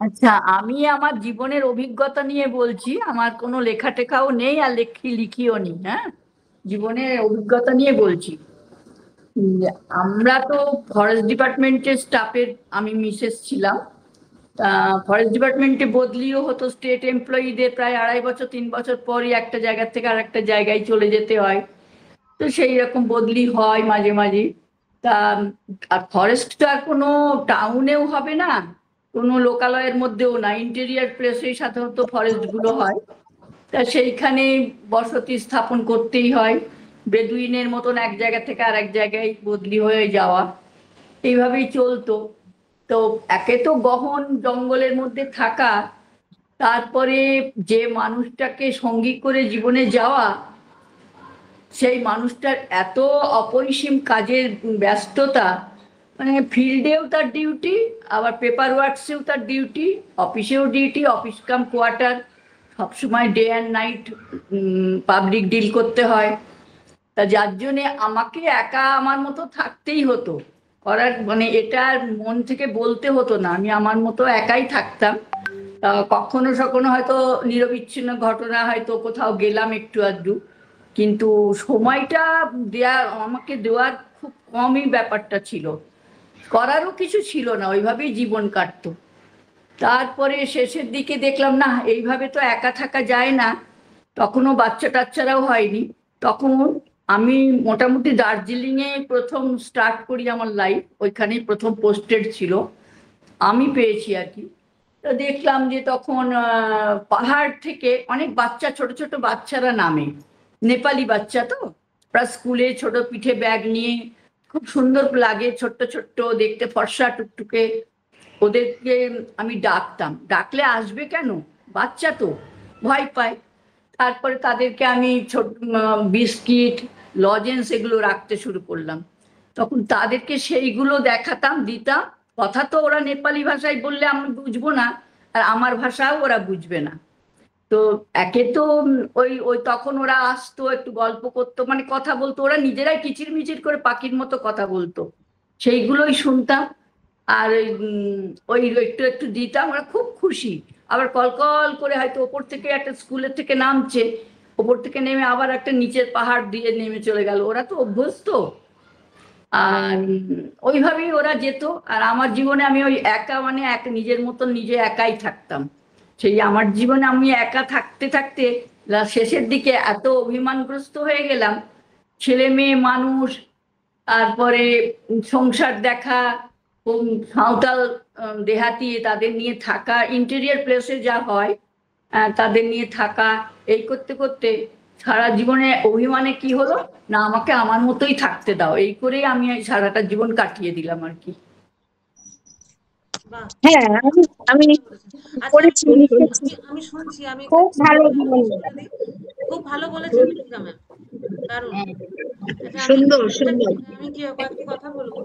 আচ্ছা, আমি আমার জীবনের অভিজ্ঞতা নিয়ে বলছি। আমার কোনো লেখা টেখাও নেই আর লিখিও নি। হ্যাঁ, জীবনের অভিজ্ঞতা নিয়ে বলছি। আমরা তো ফরেস্ট ডিপার্টমেন্টের স্টাফের, আমি মিসেস ছিলাম। ফরেস্ট ডিপার্টমেন্টে বদলিও হতো স্টেট এমপ্লয়িদের প্রায় 2.5 বছর 3 বছর পরই একটা জায়গা থেকে আর একটা জায়গায় চলে যেতে হয়। তো সেই রকম বদলি হয় মাঝে মাঝে। তা আর ফরেস্ট তো আর কোনো টাউনেও হবে না, কোনো লোকালয়ের মধ্যেও না, ইন্টেরিয়ার প্লেসেই সাধারণত ফরেস্ট গুলো হয়। তা সেইখানে বসতি স্থাপন করতেই হয়। বেদুইনের মতন এক জায়গা থেকে আর এক জায়গায় বদলি হয়ে যাওয়া, এইভাবেই চলতো। তো একে তো গহন জঙ্গলের মধ্যে থাকা, তারপরে যে মানুষটাকে সঙ্গী করে জীবনে যাওয়া, সেই মানুষটার এত অপরিসীম কাজের ব্যস্ততা, মানে ফিল্ডেও তার ডিউটি, আবার পেপার ওয়ার্কসেও তার ডিউটি, অফিসেও ডিউটি, অফিস কাম কোয়ার্টার, সবসময় day and night public deal করতে হয়। তা যার জন্যে আমাকে একা আমার মতো থাকতেই হতো। করার মানে এটা মন থেকে বলতে হতো না, আমি আমার মতো একাই থাকতাম। কখনো সখনো হয়তো নিরবিচ্ছিন্ন ঘটনা, হয়তো কোথাও গেলাম একটু আধটু, কিন্তু সময়টা আমাকে দেওয়ার খুব কমই ব্যাপারটা ছিল। করারও কিছু ছিল না, ওইভাবেই জীবন কাটতো। তারপরে শেষের দিকে দেখলাম না, এইভাবে তো একা থাকা যায় না। তখনও বাচ্চা টাচ্চারাও হয়নি। তখন আমি মোটামুটি দার্জিলিংয়ে প্রথম স্টার্ট করি আমার লাইফ, ওইখানেই প্রথম পোস্টেড ছিল আমি, পেয়েছি আর কি। তা তো দেখলাম যে তখন পাহাড় থেকে অনেক বাচ্চা, ছোট ছোট বাচ্চারা নামে, নেপালি বাচ্চা তো, প্রায় স্কুলে ছোট পিঠে ব্যাগ নিয়ে, খুব সুন্দর লাগে, ছোট্ট ছোট্ট দেখতে, ফর্সা টুকটুকে। ওদেরকে আমি ডাকতাম, ডাকলে আসবে কেন, বাচ্চা তো, ভয় পায়। তারপরে তাদেরকে আমি ছোট বিস্কিট, লজেন্স এগুলো রাখতে শুরু করলাম। তখন তাদেরকে সেইগুলো দেখাতাম, দিতাম। কথা তো ওরা নেপালি ভাষায় বললে আমি বুঝবো না, আর আমার ভাষাও ওরা বুঝবে না। তো একে তো ওই ওই তখন ওরা আসতো, একটু গল্প করতো, মানে কথা বলতো, ওরা নিজেরাই কিচির মিচির করে পাখির মতো কথা বলতো, সেইগুলোই শুনতাম। আর ওই একটু একটু দিতাম, ওরা খুব খুশি। আবার কল কল করে হয়তো ওপর থেকে একটা স্কুলের থেকে নামছে, ওপর থেকে নেমে আবার একটা নিচের পাহাড় দিয়ে নেমে চলে গেল, ওরা তো অভ্যস্ত। আর ওইভাবেই ওরা যেত। আর আমার জীবনে আমি ওই একা, মানে এক নিজের মতন নিজে একাই থাকতাম। সেই আমার জীবনে আমি একা থাকতে থাকতে শেষের দিকে এত অভিমানগ্রস্ত হয়ে গেলাম, ছেলে মেয়ে মানুষ, তারপরে সংসার দেখা, সাঁওতাল দেহাতি, তাদের নিয়ে থাকা, ইন্টেরিয়ার প্লেসে যা হয় তাদের নিয়ে থাকা, এই করতে করতে সারা জীবনে অভিমানে কি হলো না, আমাকে আমার মতোই থাকতে দাও, এই করেই আমি সারাটা জীবন কাটিয়ে দিলাম আর কি। হ্যাঁ, আমি করেছি, লিখেছি। আমি শুনছি, আমি খুব ভালো খুব ভালো বলেছেন ম্যাম, দারুণ। সুন্দর সুন্দর। আমি কি কয়েকটি কথা বলবো।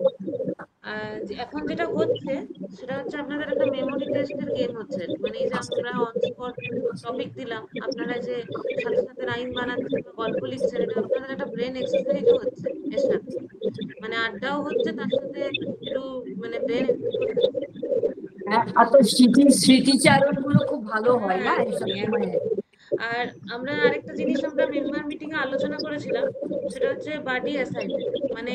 এখন যেটা হচ্ছে সেটা হচ্ছে আপনাদের একটা মেমোরি টেস্টের গেম হচ্ছে, মানে এই যে আমরা অন স্পট টপিক দিলাম, আপনারা যে সাথে সাথে রাইম বানাচ্ছেন বা গল্প লিখছেন, এটা আপনাদের একটা ব্রেন এক্সারসাইজও হচ্ছে এর সাথে, মানে আড্ডাও হচ্ছে, তার সাথে একটু মানে ব্রেন এক্সারসাইজ। স্মৃতিচারণ গুলো খুব ভালো হয় না এইসব সময়। আর আমরা আরেকটা জিনিস আমরা মেম্বার মিটিং এ আলোচনা করেছিলাম, সেটা হচ্ছে বাডি অ্যাসাইনমেন্ট, মানে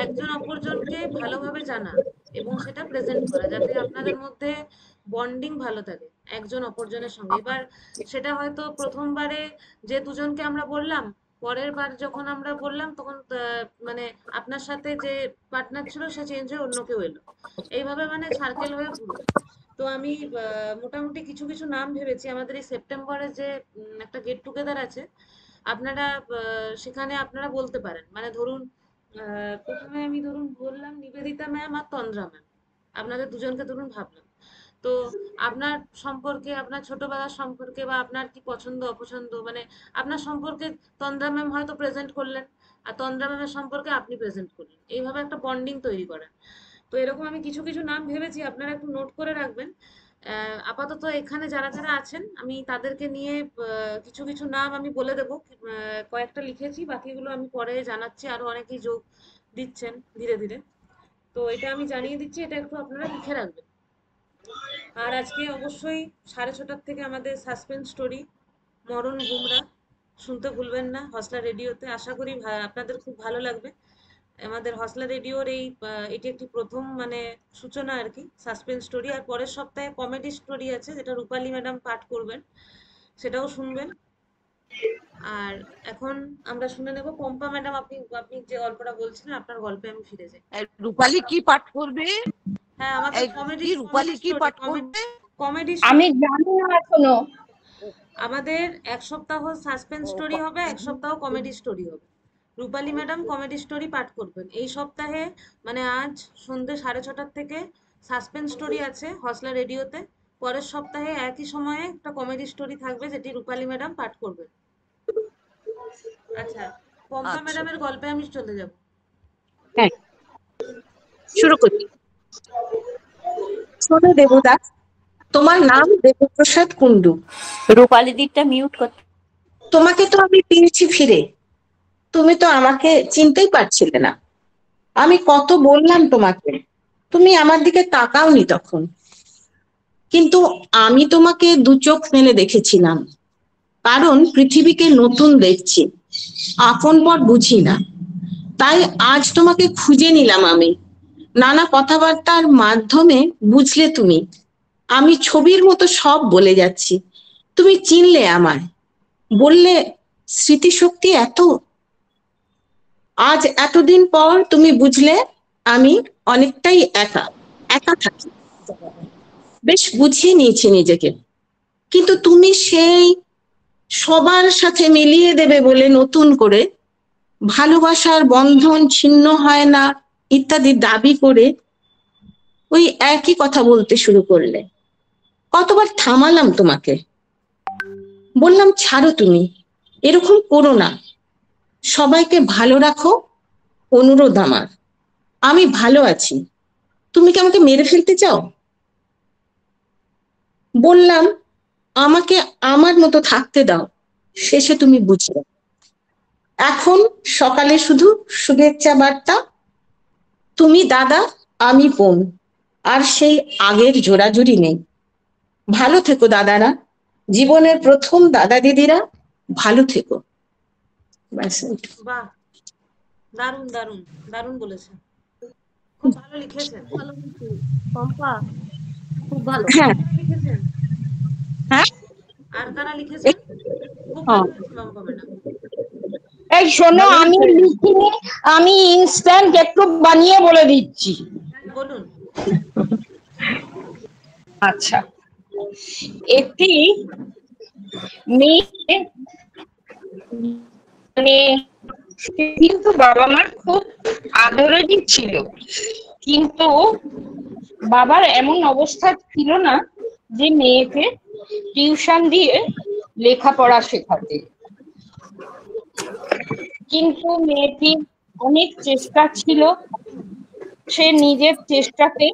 একজন অপরজনকে ভালোভাবে জানা এবং সেটা প্রেজেন্ট করা, যাতে আপনাদের মধ্যে বন্ডিং ভালো থাকে একজন অপরজনের সঙ্গে। এবার সেটা হয়তো প্রথমবারে যে দুজনকে আমরা বললাম, পরের বার যখন আমরা বললাম তখন মানে আপনার সাথে যে পার্টনার ছিল সে চেঞ্জ হয়ে অন্য কেউ এলো, এইভাবে মানে সার্কেল হয়ে ঘুরবে। তো আমি মোটামুটি কিছু কিছু নাম ভেবেছি। আমাদের এই সেপ্টেম্বরে যে একটা গেট টুগেদার আছে, আপনারা সেখানে আপনারা বলতে পারেন, মানে ধরুন প্রথমে আমি ধরুন বললাম নিবেদিতা ম্যাম আর তন্দ্রা ম্যাম, আপনাদের দুজনকে ধরুন ভাবলাম। তো আপনার সম্পর্কে, আপনার ছোটবেলার সম্পর্কে, বা আপনার কি পছন্দ অপছন্দ, মানে আপনার সম্পর্কে তন্দ্রা ম্যাম হয়তো প্রেজেন্ট করলেন, আর তন্দ্রা ম্যামের সম্পর্কে আপনি প্রেজেন্ট করলেন, এইভাবে একটা বন্ডিং তৈরি করেন। তো এরকম আমি কিছু কিছু নাম ভেবেছি, আপনারা একটু নোট করে রাখবেন। আপাতত এখানে যারা যারা আছেন আমি তাদেরকে নিয়ে কিছু কিছু নাম আমি বলে দেবো, কয়েকটা লিখেছি, বাকিগুলো আমি পরে জানাচ্ছি, আরো অনেকেই যোগ দিচ্ছেন ধীরে ধীরে। তো এটা আমি জানিয়ে দিচ্ছি, এটা একটু আপনারা লিখে রাখবেন। আর আজকে অবশ্যই 6:30 থেকে আমাদের সাসপেন্স স্টোরি মরণ বুমরা শুনতে ভুলবেন না হসলা রেডিওতে। আশা করি আপনাদের খুব ভালো লাগবে। আমাদের হসলা রেডিওর এটি একটি প্রথম মানে সূচনা আর কি, সাসপেন্স স্টোরি। আর পরের সপ্তাহে কমেডি স্টোরি আছে, যেটা রূপালী ম্যাডাম পাঠ করবেন, সেটাও শুনবেন। আর এখন আমরা শুনে নেব পম্পা ম্যাডাম, আপনি যে গল্পটা বলছিলেন আপনার গল্পে আমি ফিরে যাই। রূপালী কি পাঠ করবে? হ্যাঁ, আমাদের কমেডি, রূপালী কি পাঠ করবে? কমেডি, আমি জানি না এখনো। আমাদের এক সপ্তাহ সাসপেন্স স্টোরি হবে, এক সপ্তাহ কমেডি স্টোরি হবে। রূপালী ম্যাডাম কমেডি স্টোরি পাঠ করবেন এই সপ্তাহে, মানে আজ সন্ধ্যে 6:30 থেকে সাসপেন্স স্টোরি আছে হসলা রেডিওতে। পরের সপ্তাহে একই সময়ে একটা কমেডি স্টোরি থাকবে, যেটি রূপালী ম্যাডাম পাঠ করবেন। আচ্ছা, পম্পা ম্যাডামের গল্পে আমি চলে যাব। হ্যাঁ, শুরু করি। শোনো দেবদাস, তোমার নাম দেবপ্রসাদ কুন্ডু। রূপালী দিকটা মিউট করতে। তোমাকে তো আমি পেয়েছি ফিরে, তুমি তো আমাকে চিনতেই পারছিলে না। আমি কত বললাম তোমাকে, তুমি আমার দিকে তাকাওনি তখন, কিন্তু আমি তোমাকে দু চোখ মেলে দেখেছিলাম, কারণ পৃথিবীকে নতুন দেখছি, আপন পর বুঝি না। তাই আজ তোমাকে খুঁজে নিলাম আমি, নানা কথাবার্তার মাধ্যমে বুঝলে তুমি। আমি ছবির মতো সব বলে যাচ্ছি, তুমি চিনলে আমায়, বললে স্মৃতিশক্তি এত। আজ এতদিন পর তুমি বুঝলে আমি অনেকটাই একা একা থাকি। বেশ গুছিয়ে নিয়েছি নিজেকে, কিন্তু তুমি সেই সবার সাথে মিলিয়ে দেবে বলে নতুন করে ভালোবাসার বন্ধন ছিন্ন হয় না ইত্যাদি দাবি করে ওই একই কথা বলতে শুরু করলে। কতবার থামালাম তোমাকে, বললাম ছাড়ো, তুমি এরকম করো না, সবাইকে ভালো রাখো, অনুরোধ আমার, আমি ভালো আছি, তুমি কি আমাকে মেরে ফেলতে চাও? বললাম আমাকে আমার মতো থাকতে দাও, শেষে তুমি বুঝবে। এখন সকালে শুধু শুভেচ্ছা বার্তা, তুমি দাদা আমি বোন, আর সেই আগের জোড়াজুড়ি নেই। ভালো থেকো দাদারা, জীবনের প্রথম দাদা দিদিরা, ভালো থেকো। বাহ, দারুণ দারুণ দারুণ বলেছেন, খুব ভালো লিখেছেন। ভালো পম্পা, খুব ভালো। হ্যাঁ লিখেছেন হ্যাঁ আর কারা লিখেছেন? খুব ভালো হয়েছে পম্পা ম্যাডাম। এই শোনো, আমি লিখিনি, আমি ইনস্ট্যান্ট একটু বানিয়ে বলে দিচ্ছি। বলুন। আচ্ছা, একটি মেয়ে, মানে কিন্তু বাবা মার খুব আদরেরই ছিল, কিন্তু বাবার এমন অবস্থা ছিল না যে মেয়েকে টিউশন দিয়ে লেখাপড়া শেখাতে। কিন্তু মেয়েটির অনেক চেষ্টা ছিল, সে নিজের চেষ্টাতে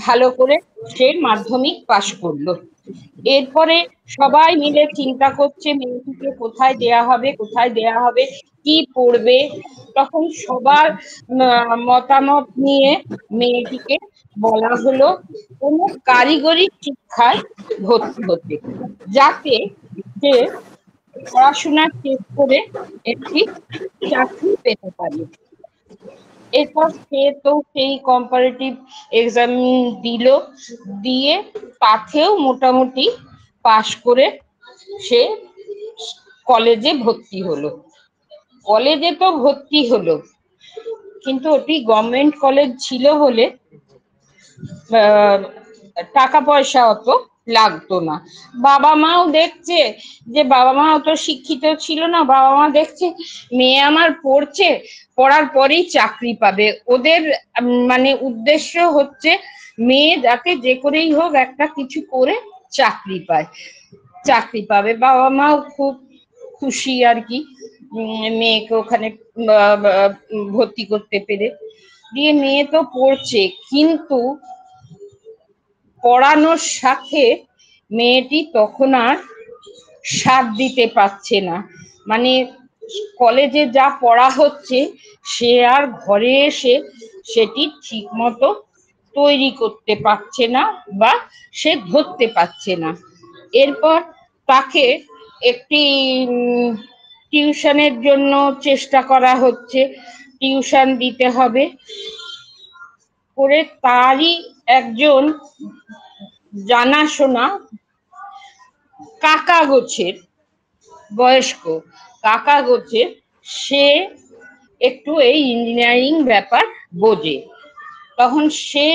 ভালো করে সে মাধ্যমিক পাশ করলো। এরপরে সবাই মিলে চিন্তা করছে মেয়েটিকে কোথায় দেয়া হবে, কোথায় দেয়া হবে, কি পড়বে। তখন সবার মতামত নিয়ে মেয়েটিকে বলা হলো কোনো কারিগরি শিক্ষায় ভর্তি হতে, যাতে সে পড়াশোনা শেষ করে একটি চাকরি পেতে পারে। এরপর সে তো সেই কম্পারেটিভ এক্সাম দিল, দিয়ে তাতেও মোটামুটি পাশ করে সে কলেজে ভর্তি হলো। কলেজে তো ভর্তি হলো, কিন্তু ওটি গভর্নমেন্ট কলেজ ছিল বলে টাকা পয়সা অত লাগতো না। বাবা মাও দেখছে যে বাবা মা অত শিক্ষিত ছিল না, বাবা মা দেখছে মেয়ে আমার পড়ছে, পড়ার পরেই চাকরি পাবে। ওদের মানে উদ্দেশ্য হচ্ছে মেয়ে যাতে যে করেই হোক একটা কিছু করে চাকরি পায়, চাকরি পাবে। বাবা মাও খুব খুশি আর কি মেয়েকে ওখানে ভর্তি করতে পেরে। দিয়ে মেয়ে তো পড়ছে, কিন্তু পড়ানোর সাথে মেয়েটি তখন আর সাথ দিতে পারছে না। মানে কলেজে যা পড়া হচ্ছে সে আর ঘরে এসে সেটি ঠিক মতো তৈরি করতে পারছে না বা সে ধরতে পারছে না। এরপর তাকে একটি টিউশনের জন্য চেষ্টা করা হচ্ছে, টিউশন দিতে হবে করে। তারই একজন জানাশোনা কাকা গোছের, বয়স্ক কাকা গোছের, সে একটু এই ইঞ্জিনিয়ারিং ব্যাপার বোঝে। তখন সে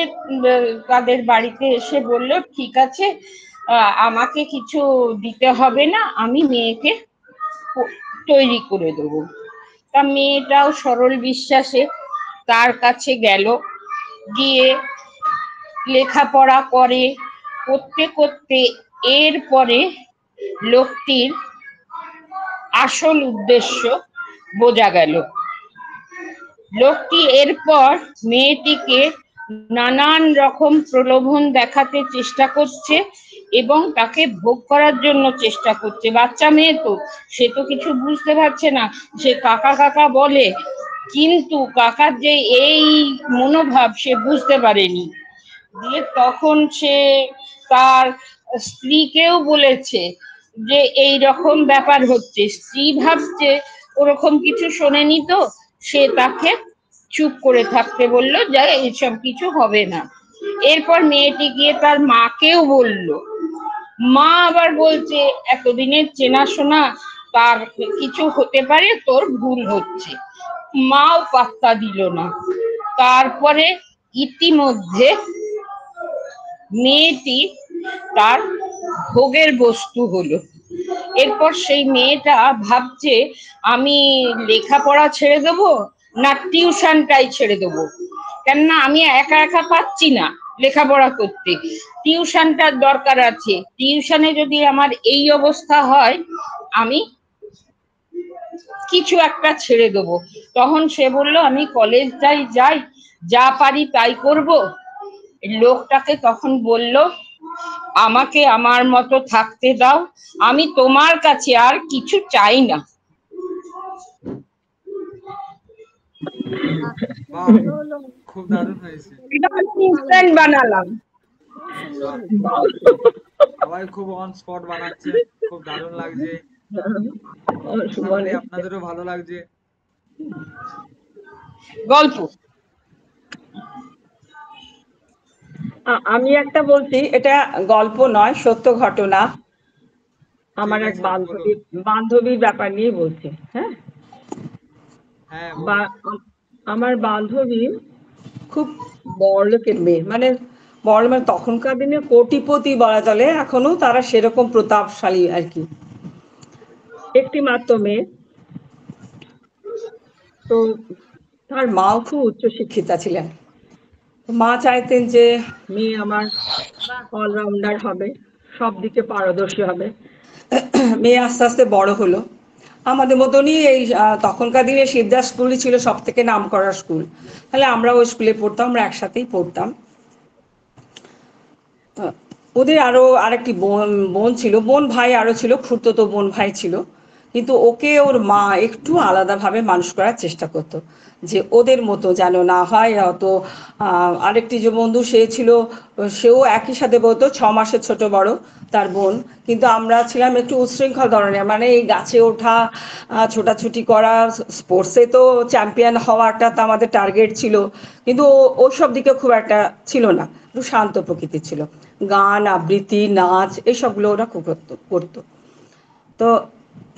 তাদের বাড়িতে এসে বলল ঠিক আছে, আমাকে কিছু দিতে হবে না, আমি মেয়েকে তৈরি করে দেবো। তা মেয়েটাও সরল বিশ্বাসে তার কাছে গেল, গিয়ে লেখাপড়া করে, করতে করতে এরপরে লোকটির আসল উদ্দেশ্য বোঝা গেল। লোকটি এরপর মেয়েটিকে নানান রকম প্রলোভন দেখাতে চেষ্টা করছে এবং তাকে ভোগ করার জন্য চেষ্টা করছে। বাচ্চা মেয়ে তো, সে তো কিছু বুঝতে পারছে না, সে কাকা কাকা বলে, কিন্তু কাকার যে এই মনোভাব সে বুঝতে পারেনি। দিয়ে তখন সে তার স্ত্রীকেও বলেছে যে এই রকম ব্যাপার হচ্ছে। স্ত্রী ভাবছে ওরকম কিছু শোনেনি, তো সে তাকে চুপ করে থাকতে বললো যে এইসব কিছু হবে না। এরপর মেয়েটি গিয়ে তার মাকেও বলল, মা আবার বলছে এতদিনের চেনাশোনা, তার কিছু হতে পারে, তোর ভুল হচ্ছে। মাও পাত্তা দিল না। তারপরে ইতিমধ্যে মেয়েটি তার ভোগের বস্তু হলো। এরপর সেই মেয়েটা ভাবছে আমি লেখাপড়া ছেড়ে দেবো না টিউশনটাই ছেড়ে দেবো, কেননা আমি একা একা পাচ্ছি না লেখাপড়া করতে, টিউশনটার দরকার আছে। টিউশনে যদি আমার এই অবস্থা হয় আমি কিছু একটা ছেড়ে দেবো। তখন সে বলল আমি কলেজটাই যাই, যা পারি তাই করব। লোকটাকে তখন বলল আমাকে আমার মতো থাকতে দাও, আমি তোমার কাছে আর কিছু চাই না। খুব দারুণ হয়েছে, ইনস্ট্যান্ট বানালাম। সবাই খুব অন স্পট বানাচ্ছে, খুব দারুণ লাগছে, আপনাদেরও ভালো লাগছে গল্প। আমি একটা বলছি, এটা গল্প নয়, সত্য ঘটনা। আমার এক বান্ধবীর ব্যাপার নিয়ে বলছি। হ্যাঁ, আমার বান্ধবী খুব বড়লোকের মেয়ে, মানে বড় মানে তখনকার দিনে কোটিপতি বলা চলে, এখনো তারা সেরকম প্রতাপশালী আর কি। একটি মাত্র মেয়ে, তো তার মাও খুব উচ্চশিক্ষিতা ছিলেন। মা চাইতেন যে মেয়ে আমার অলরাউন্ডার হবে, সব দিকে পারদর্শী হবে। মেয়ে আস্তে আস্তে বড় হলো, আমাদের মতনই এই তখনকার দিনে শিবদাস স্কুলই ছিল সব থেকে নাম করা স্কুল, তাহলে আমরা ওই স্কুলে পড়তাম, আমরা একসাথেই পড়তাম। ওদের আরো আরেকটি বোন ছিল, বোন ভাই আরো ছিল, খুড়তো বোন ভাই ছিল, কিন্তু ওকে ওর মা একটু আলাদাভাবে মানুষ করার চেষ্টা করতো, যে ওদের মতো যেন না হয়। অত আরেকটি যে বন্ধু সে ছিল, সেও একই সাথে বলতো, 6 মাসের ছোট বড় তার বোন, কিন্তু আমরা ছিলাম একটু উচ্ছৃঙ্খল ধরনের, মানে এই গাছে ওঠা, ছোটাছুটি করা, স্পোর্টসে তো চ্যাম্পিয়ন হওয়াটা তো আমাদের টার্গেট ছিল, কিন্তু ওসব দিকে খুব একটা ছিল না, একটু শান্ত প্রকৃতির ছিল। গান আবৃত্তি নাচ এসবগুলো ওরা খুব করতো। তো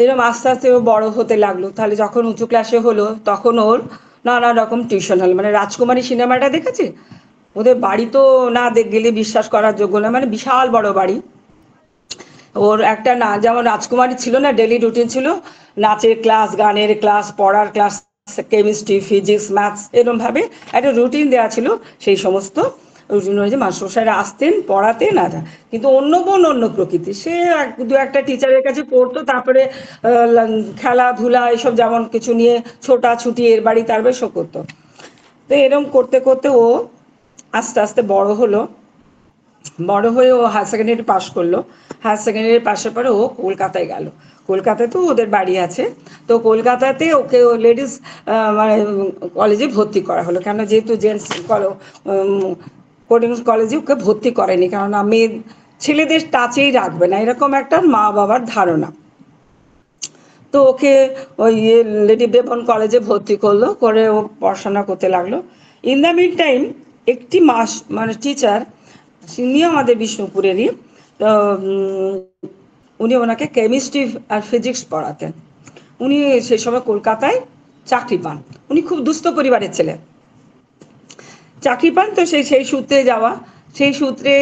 এরকম আস্তে আস্তে ও বড় হতে লাগলো, তাহলে যখন উঁচু ক্লাসে হলো তখন ওর নানা রকম টিউশন হলো। মানে রাজকুমারী সিনেমাটা দেখেছে, ওদের বাড়ি তো না গেলে বিশ্বাস করার যোগ্য না, মানে বিশাল বড় বাড়ি। ওর একটা না, যেমন রাজকুমারী ছিল না, ডেলি রুটিন ছিল, নাচের ক্লাস, গানের ক্লাস, পড়ার ক্লাস, কেমিস্ট্রি, ফিজিক্স, ম্যাথস, এরকম ভাবে একটা রুটিন দেওয়া ছিল। সেই সমস্ত রুটিন অনুযায়ী মাস্টারমশাইরা আসতেন, পড়াতেন। আর কিন্তু অন্য বোন অন্য প্রকৃতি, সে দু একটা টিচারের কাছে পড়তো, তারপরে খেলাধুলা এসব যেমন কিছু নিয়ে ছোটাছুটি, এর বাড়ি তার বাড়ি সব করতো। তো এরকম করতে করতে ও আস্তে আস্তে বড় হলো, বড় হয়ে ও হায়ার সেকেন্ডারি পাশ করলো। হায়ার সেকেন্ডারি পাশের পরে ও কলকাতায় গেল, কলকাতাতেও ওদের বাড়ি আছে। তো কলকাতাতে ওকে লেডিস মানে কলেজে ভর্তি করা হলো, কেন যেহেতু জেন্টস কোডিং কলেজে ওকে ভর্তি করেনি, কেননা মেয়ে ছেলেদের টাচেই রাখবে না, এরকম একটা মা বাবার ধারণা। তো ওকে ওই লেডি বেবন কলেজে ভর্তি করলো, করে ও পড়াশোনা করতে লাগলো। ইন দ্য মিড টাইম একটি মাস মানে টিচার, উনিও আমাদের বিষ্ণুপুরেরই, তো উনি ওনাকে কেমিস্ট্রি আর ফিজিক্স পড়াতেন। উনি সেই সময় কলকাতায় চাকরি পান, উনি খুব দুস্থ পরিবারের ছেলে, চাকরি পান। তো সেই সূত্রে যাওয়া, সেই সূত্রে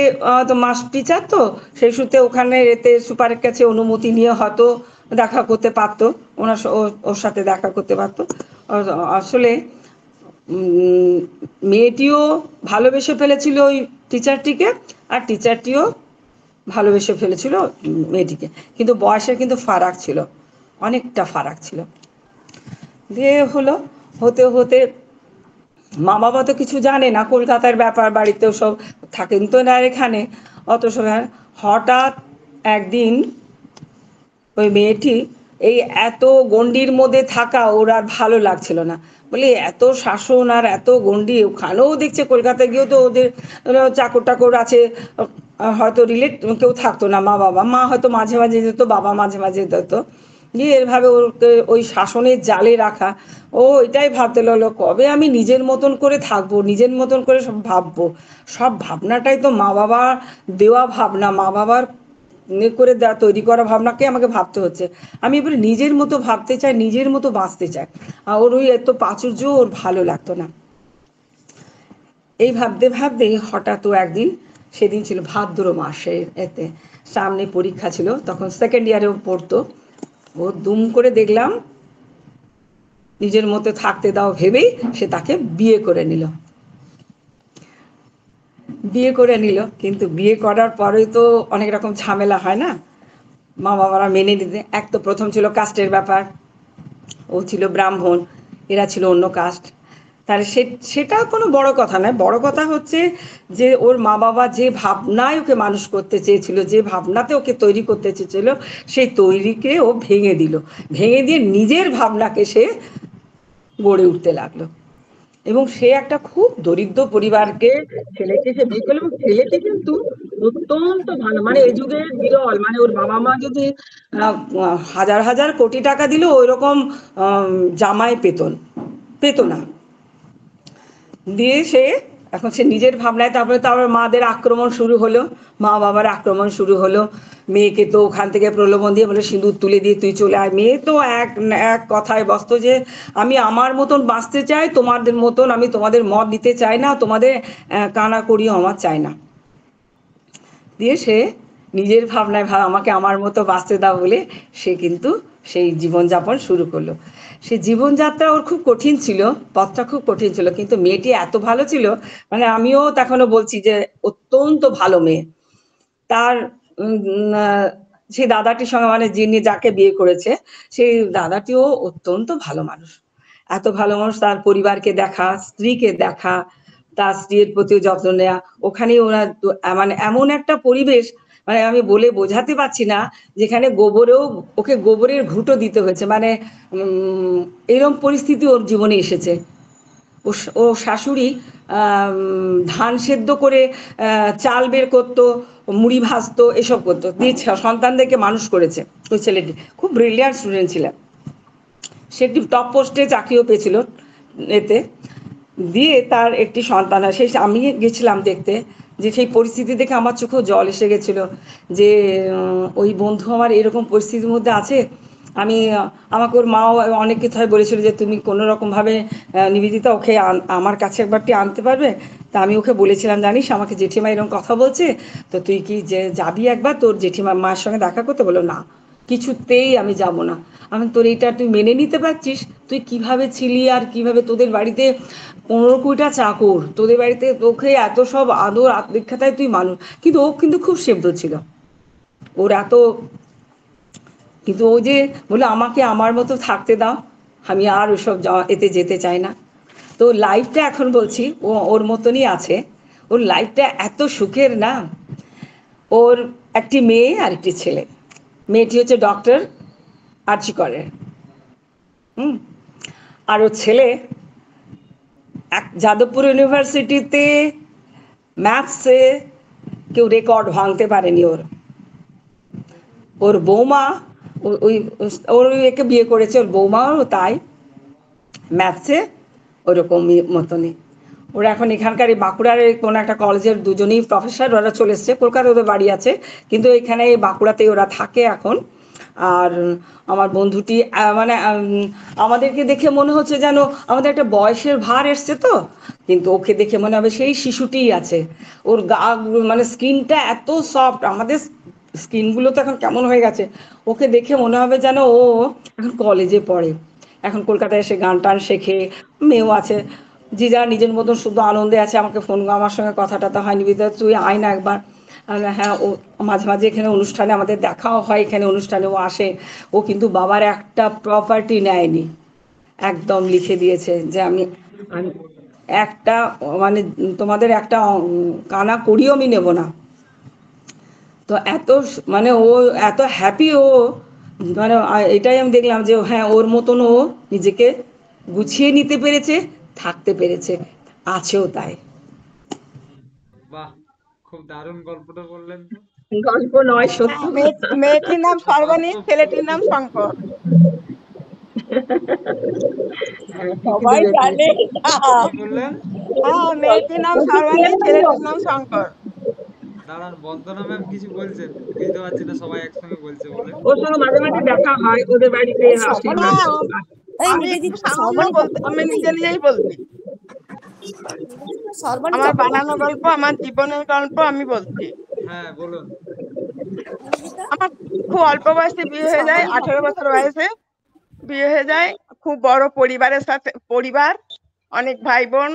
তো মাস্টার টিচার, তো সেই সূত্রে ওখানে এতে সুপারের কাছে অনুমতি নিয়ে হয়তো দেখা করতে পারতো, ওর সাথে দেখা করতে পারতো। আসলে মেয়েটিও ভালোবেসে ফেলেছিল ওই টিচারটিকে, আর টিচারটিও ভালোবেসে ফেলেছিল মেয়েটিকে, কিন্তু বয়সের কিন্তু ফারাক ছিল, অনেকটা ফারাক ছিল। দিয়ে হলো, হতে হতে মা বাবা তো কিছু জানে না, কলকাতার ব্যাপার, বাড়িতেও সব থাকেন তো না এখানে অত সময়। হঠাৎ একদিন ওই মেয়েটি এই এত গণ্ডির মধ্যে থাকা ওর আর ভালো লাগছিল না, বলে এত শাসন আর এত গণ্ডি, ওখানেও দেখছে কলকাতায় গিয়েও তো ওদের চাকর টাকর আছে, হয়তো রিলেট কেউ থাকতো না, মা বাবা, মা হয়তো মাঝে মাঝে যেত, বাবা মাঝে মাঝে যেত, দিয়ে এভাবে ওকে ওই শাসনের জালে রাখা। ও এটাই ভাবতে লাগলো, কবে আমি নিজের মতন করে থাকবো, নিজের মতন করে সব ভাববো। সব ভাবনাটাই তো মা বাবার দেওয়া ভাবনা, মা বাবার করে দেওয়া তৈরি করা ভাবনাকে আমাকে ভাবতে হচ্ছে। আমি এবারে নিজের মতো ভাবতে চাই, নিজের মতো বাঁচতে চাই, আর ওর ওই এত প্রাচুর্য ওর ভালো লাগতো না। এই ভাবতে ভাবতে হঠাৎ ও একদিন সেদিন ছিল ভাদ্র মাসে, এতে সামনে পরীক্ষা ছিল, তখন সেকেন্ড ইয়ারেও পড়তো। ও দুম করে দেখলাম নিজের মতো থাকতে দাও ভেবেই সে তাকে বিয়ে করে নিল। কিন্তু বিয়ে করার পরে তো অনেক রকম ঝামেলা হয় না, মা বাবারা মেনে নিতে। এক তো প্রথম ছিল কাস্টের ব্যাপার, ও ছিল ব্রাহ্মণ, এরা ছিল অন্য কাস্ট। তাহলে সেটা কোনো বড় কথা নয়, বড় কথা হচ্ছে যে ওর মা বাবা যে ভাবনায় ওকে মানুষ করতে চেয়েছিল, যে ভাবনাতে ওকে তৈরি করতে চেয়েছিল, সেই তৈরিকে ও ভেঙে দিয়ে নিজের ভাবনাকে সে গড়ে উঠতে লাগলো। এবং সে একটা খুব দরিদ্র পরিবারকে ছেলেকে সে বিয়ে করলো, এবং ছেলেটি কিন্তু অত্যন্ত ভালো, মানে এই যুগের বিরল, মানে ওর বাবা মা যদি হাজার হাজার কোটি টাকা দিল ওই রকম জামাই পেত না। দিয়ে এখন সে নিজের ভাবনায়, তারপরে মাদের আক্রমণ শুরু হলো, মা বাবার আক্রমণ শুরু হলো। মেয়েকে তো ওখান থেকে প্রলোভন দিয়ে বলে সিঁদুর তুলে দিয়ে তুই চলে আয়। মেয়ে তো এক কথায় বসত যে আমি আমার মতন বাঁচতে চাই, তোমাদের মতন আমি তোমাদের মত দিতে চাই না, তোমাদের কানা করিও আমার চাই না। দিয়ে সে নিজের ভাবনায় আমাকে আমার মতো বাঁচতে দাও বলে সে কিন্তু সেই জীবনযাপন শুরু করলো। সে জীবনযাত্রা ওর খুব কঠিন ছিল, পথটা খুব কঠিন ছিল, কিন্তু মেয়েটি এত ভালো ছিল, মানে আমিও তখনও বলছি যে অত্যন্ত ভালো মেয়ে। তার সেই দাদাটির সঙ্গে, মানে যিনি যাকে বিয়ে করেছে সেই দাদাটিও অত্যন্ত ভালো মানুষ, এত ভালো মানুষ। তার পরিবারকে দেখা, স্ত্রীকে দেখা, তার স্ত্রীর প্রতিও যত্ন নেওয়া। ওখানে ওরা মানে এমন একটা পরিবেশ, মানে আমি বলে বোঝাতে পারছি না, যেখানে ওকে গোবরের ঘুঁটো দিতে হয়েছে, মানে এরকম পরিস্থিতি ওর জীবনে এসেছে। ও শাশুড়ি ধান সেদ্ধ করে চাল বের করতো, মুড়ি ভাজতো, এসব করতো, দিয়ে সন্তানদেরকে মানুষ করেছে। ওই ছেলেটি খুব ব্রিলিয়ান্ট স্টুডেন্ট ছিল, সে একটি টপ পোস্টে চাকরিও পেয়েছিল এতে। দিয়ে তার একটি সন্তান হয়। আমি গেছিলাম দেখতে, যে সেই পরিস্থিতি দেখে আমার চোখেও জল এসে গেছিল, যে ওই বন্ধু আমার এরকম পরিস্থিতির মধ্যে আছে। আমাকে ওর মাও অনেক কথাই বলেছিল যে তুমি কোনো রকমভাবে নিবেদিতা ওকে আমার কাছে একবারটি আনতে পারবে। তা আমি ওকে বলেছিলাম, জানিস আমাকে জেঠিমা এরকম কথা বলছে, তো তুই কি যাবি একবার তোর জেঠিমা মায়ের সঙ্গে দেখা করতে? বলো না, কিছুতেই আমি যাব না। আমি তোর এইটা তুই মেনে নিতে পারছিস? তুই কিভাবে ছিলি, আর কিভাবে তোদের বাড়িতে 15-20টা চাকর, তোদের বাড়িতে তোকে এত সব আদর আত্মীক্ষাতায় তুই মানুষ। কিন্তু ও কিন্তু খুব সেব্ধ ছিল, ওর এত, কিন্তু ও যে বলে আমাকে আমার মতো থাকতে দাও, আমি আর ওসব এতে যেতে চাই না। তো লাইফটা এখন বলছি ওর মতনই আছে, ওর লাইফটা এত সুখের না। ওর একটি মেয়ে আর একটি ছেলে, মেয়েটি হচ্ছে ডক্টর আর্চিকরের, আর ওর ছেলে যাদবপুর ইউনিভার্সিটিতে ম্যাথসে কেউ রেকর্ড ভাঙতে পারেনি। ওর বৌমা ওর একে বিয়ে করেছে, ওর বৌমাও তাই ম্যাথসে ওরকম মতনই। ওরা এখন এখানকার এই বাঁকুড়ার কোনো একটা কলেজের দুজনেই প্রফেসর, ওরা চলে এসছে, কলকাতায় ওদের বাড়ি আছে, কিন্তু এখানে বাঁকুড়াতেই ওরা থাকে এখন। আর আমার বন্ধুটি মানে আমাদেরকে দেখে মনে হচ্ছে যেন আমাদের একটা বয়সের ভার এসছে, তো কিন্তু ওকে দেখে মনে হবে সেই শিশুটিই আছে। ওর গা মানে স্কিনটা এত সফট, আমাদের স্কিনগুলো তো এখন কেমন হয়ে গেছে, ওকে দেখে মনে হবে যেন ও এখন কলেজে পড়ে, এখন কলকাতায় এসে গান টান শেখে, মেয়েও আছে, যে যারা নিজের মতন শুধু আনন্দে আছে। আমাকে ফোন, আমার সঙ্গে কথা টথা হয়নি, তুই আয় না একবার। হ্যাঁ, ও মাঝে মাঝে এখানে অনুষ্ঠানে আমাদের দেখাও হয়, এখানে অনুষ্ঠানে ও আসে। ও কিন্তু বাবার একটা প্রপার্টি নেয়নি, একদম লিখে দিয়েছে যে আমি একটা মানে তোমাদের একটা কানা করিও আমি নেব না। তো এত মানে ও এত হ্যাপি, ও মানে এটাই আমি দেখলাম যে হ্যাঁ ওর মতন ও নিজেকে গুছিয়ে নিতে পেরেছে, থাকতে পেরেছে, আছেও তাই। বাহ, খুব দারুণ গল্পটা বললেন তো। গল্প নয়, সত্য। মেয়েটির নাম সর্বাণী, ছেলেটির নাম শঙ্কর। সবাই জানে। হ্যাঁ, মেয়েটির নাম সর্বাণী, ছেলেটির নাম শঙ্কর। দাঁড়ান, বন্দনা ম্যাম কিছু বলছেন, বুঝতে পারছি না, সবাই একসঙ্গে বলছে বলে। ওর সঙ্গে মাঝে মাঝে দেখা হয়, ওদের বাড়িতে আসে। আমি নিজে নিজেই বলছি। সর্বাণী আমার বানানো চক্রবর্তী। গল্প, আমার জীবনের গল্প আমি বলছি। হ্যাঁ বলুন। আমার খুব অল্প বয়সে বিয়ে হয়ে যায়, সর্বাণী 18 বছর চক্রবর্তী। বয়সে বিয়ে হয়ে যায়। খুব বড় পরিবারের সাথে, পরিবার, অনেক ভাই বোন।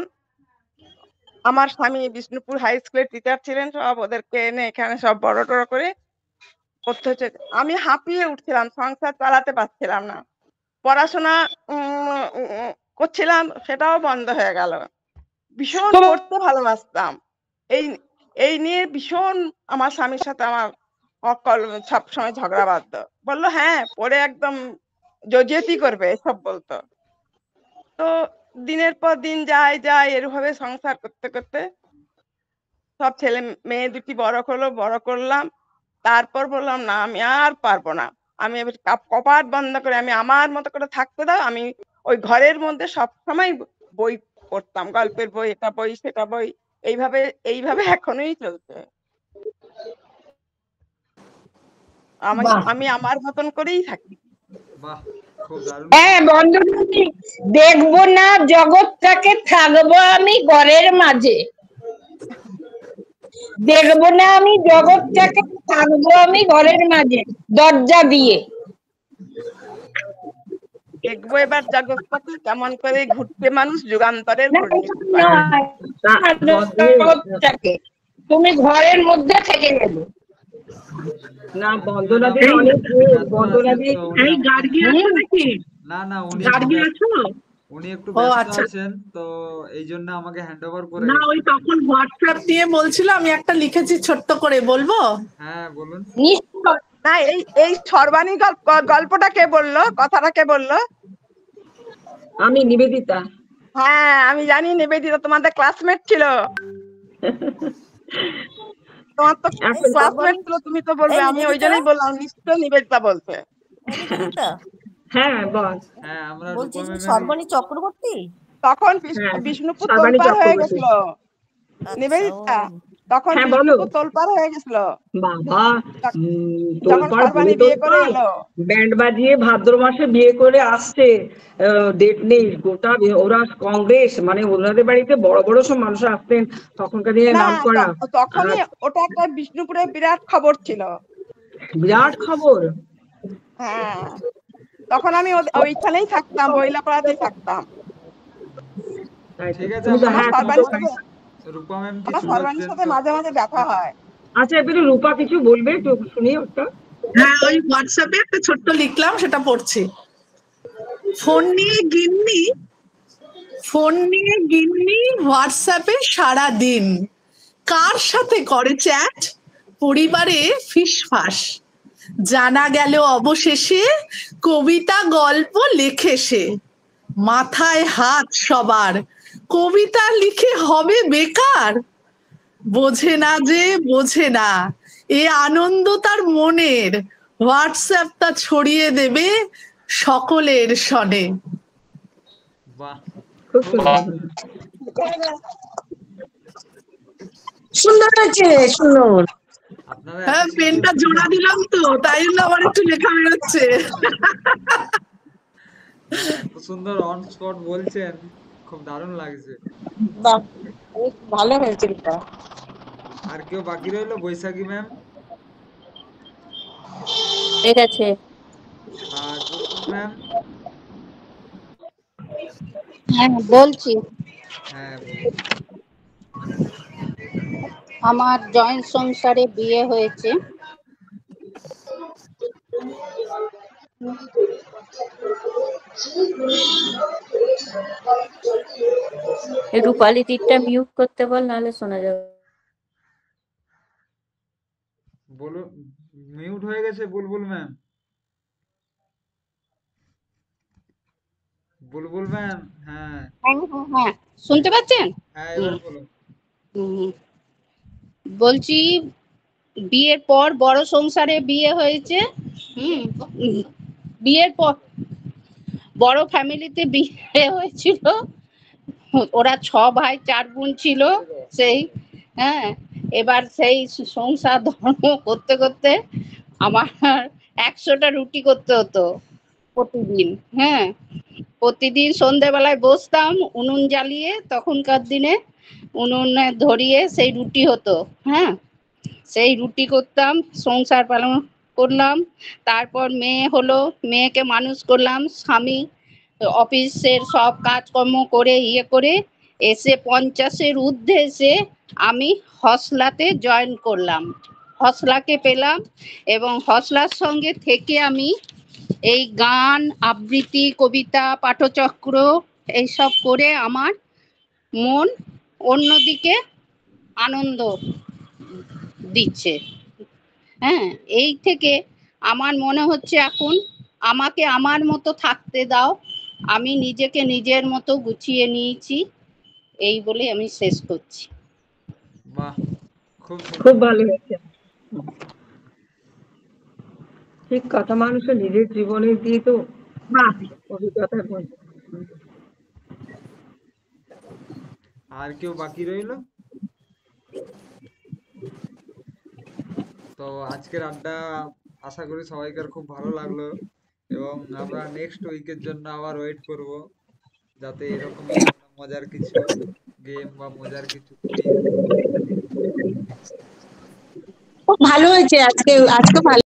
আমার স্বামী বিষ্ণুপুর হাই স্কুলের টিচার ছিলেন, সব ওদেরকে এনে এখানে সব বড় টড় করে করতে হচ্ছে। আমি হাঁপিয়ে উঠছিলাম, সংসার চালাতে পারছিলাম না। পড়াশোনা করছিলাম, সেটাও বন্ধ হয়ে গেল। ভীষণ পড়তে ভালোবাসতাম। এই এই নিয়ে ভীষণ আমার স্বামীর সাথে আমার সবসময় ঝগড়া বাঁধত। বললো হ্যাঁ পড়ে একদম জজিয়েতি করবে, এসব বলতো। তো দিনের পর দিন যায় যায় এরভাবে সংসার করতে করতে সব ছেলে মেয়ে দুটি বড় হলো, বড় করলাম। তারপর বললাম না আমি আর পারবো না, আমি এবার কপাট বন্ধ করে আমি আমার মতো করে থাকতে দাও। আমি ওই ঘরের মধ্যে সবসময় বই পড়তাম, গল্পের বই, এটা বই সেটা বই, এইভাবে এইভাবে এখনোই চলছে। আমি আমার মতন করেই থাকি। বাহ, খুব দারুণ। হ্যাঁ বন্ধুরা, দেখবো না জগৎটাকে, থাকবো আমি ঘরের মাঝে। দেখবো না আমি জগৎটাকে, থাকবো আমি ঘরের মাঝে দরজা দিয়ে। দেখবো এবার জগৎটাকে কেমন করে ঘুরতে মানুষ যুগান্তরের জগৎটাকে তুমি ঘরের মধ্যে থেকে গেলে। না বন্দনাদি অনেক বন্দনাদি এই গার্গী আছো নাকি? না না, উনি গার্গী আছো? উনি একটু ও ব্যস্ত আচ্ছা। আছেন, তো এই জন্য আমাকে হ্যান্ড ওভার করে না ওই তখন হোয়াটসঅ্যাপ নিয়ে বলছিল, আমি একটা লিখেছি ছোট্ট করে, বলবো? হ্যাঁ বলুন। না এই সর্বাণী গল্পটা কে বললো, কথাটা কে বললো? আমি নিবেদিতা। হ্যাঁ আমি জানি নিবেদিতা তোমাদের ক্লাসমেট ছিল। তোমার তো ক্লাসমেট ছিল, তুমি তো বলবে। আমি ওই জন্যই বললাম নিশ্চয় নিবেদিতা বলছে। হ্যাঁ বল। হ্যাঁ আমরা বলছি সর্বাণী চক্রবর্তী। তখন বিষ্ণুপুর তোলপাড় হয়ে গেছিল নিবেদিতা, তখন বিষ্ণুপুর তোলপাড় হয়ে গেছিল। বাবা তোলপাড় বিয়ে করে এলো, ব্যান্ড বাজিয়ে ভাদ্র মাসে বিয়ে করে আসছে, ডেট নেই। গোটা ওরা কংগ্রেস, মানে ওনাদের বাড়িতে বড় বড় সব মানুষ আসতেন তখনকার দিনে, নাম করা। তখনই ওটা একটা বিষ্ণুপুরে বিরাট খবর ছিল, বিরাট খবর। হ্যাঁ তখন আমি ওইখানেই থাকতাম, বইলাপাড়াতেই থাকতাম। ঠিক আছে, রূপা ম্যাম সর্বাণীর সাথে মাঝে মাঝে দেখা হয়। আচ্ছা এবারে রূপা কিছু বলবে, একটু শুনি ওটা। হ্যাঁ ওই হোয়াটসঅ্যাপে একটা ছোট্ট লিখলাম, সেটা পড়ছি। ফোন নিয়ে গিন্নি হোয়াটসঅ্যাপে সারা দিন, কার সাথে করে চ্যাট, পরিবারে ফিসফাস, জানা গেল অবশেষে কবিতা গল্প লেখে সে, মাথায় হাত সবার, কবিতা লিখে হবে বেকার, বোঝে না এ আনন্দ তার মনের, হোয়াটসঅ্যাপটা ছড়িয়ে দেবে সকলের সনে। বাহ, সুন্দর হয়েছে, সুন্দর। হ্যাঁ পেনটা জোড়া দিলাম তো, তাই জন্য আমার একটু লেখা বেরোচ্ছে। এত সুন্দর অন স্পট বলছেন, খুব দারুণ লাগছে। বাহ ভালো হয়েছে। আর কেউ বাকি রইলো? বৈশাখী ম্যাম ঠিক আছে। আর ম্যাম? হ্যাঁ বলছি। হ্যাঁ আমার জয়েন্ট সংসারে বিয়ে হয়েছে। রূপালী তীরটা মিউট করতে বল, নাহলে শোনা যাবে। বলো, মিউট হয়ে গেছে বুলবুল ম্যাম। বুলবুল ম্যাম, হ্যাঁ হ্যাঁ শুনতে পাচ্ছেন? হ্যাঁ এবার বলো। বলছি বিয়ের পর বড় সংসারে বিয়ে হয়েছে। বিয়ের পর বড় ফ্যামিলিতে বিয়ে হয়েছিল। ওরা 6 ভাই 4 বোন ছিল। সেই হ্যাঁ এবার সেই সংসার ধর্ম করতে করতে আমার 100টা রুটি করতে হতো প্রতিদিন। হ্যাঁ প্রতিদিন সন্ধ্যেবেলায় বসতাম উনুন জ্বালিয়ে, তখনকার দিনে উনুনে ধরিয়ে সেই রুটি হতো। হ্যাঁ, সেই রুটি করতাম, সংসার পালন করলাম। তারপর মেয়ে হলো, মেয়েকে মানুষ করলাম, স্বামী অফিসের সব কাজকর্ম করে করে এসে 50-এর ঊর্ধ্বে এসে আমি হসলাতে জয়েন করলাম। হসলাকে পেলাম এবং হসলার সঙ্গে থেকে আমি এই গান, আবৃত্তি, কবিতা, পাঠচক্র এইসব করে আমার মন অন্যদিকে আনন্দ দিচ্ছে। হ্যাঁ, এই থেকে আমার মনে হচ্ছে এখন আমাকে আমার মতো থাকতে দাও, আমি নিজেকে নিজের মতো গুছিয়ে নিয়েছি, এই বলে আমি শেষ করছি। বাহ, খুব খুব ভালো হয়েছে। ঠিক কথা, মানুষের নিজের জীবনে দিয়ে তো অভিজ্ঞতার মধ্যে। আর কেউ বাকি রইলো? তো আজকের আড্ডা আশা করি সবাইকার খুব ভালো লাগলো এবং আমরা নেক্সট উইকের জন্য আবার ওয়েট করব, যাতে এরকমই মজার কিছু গেম বা মজার কিছু কুইজ। খুব ভালো হয়েছে আজকে ভালো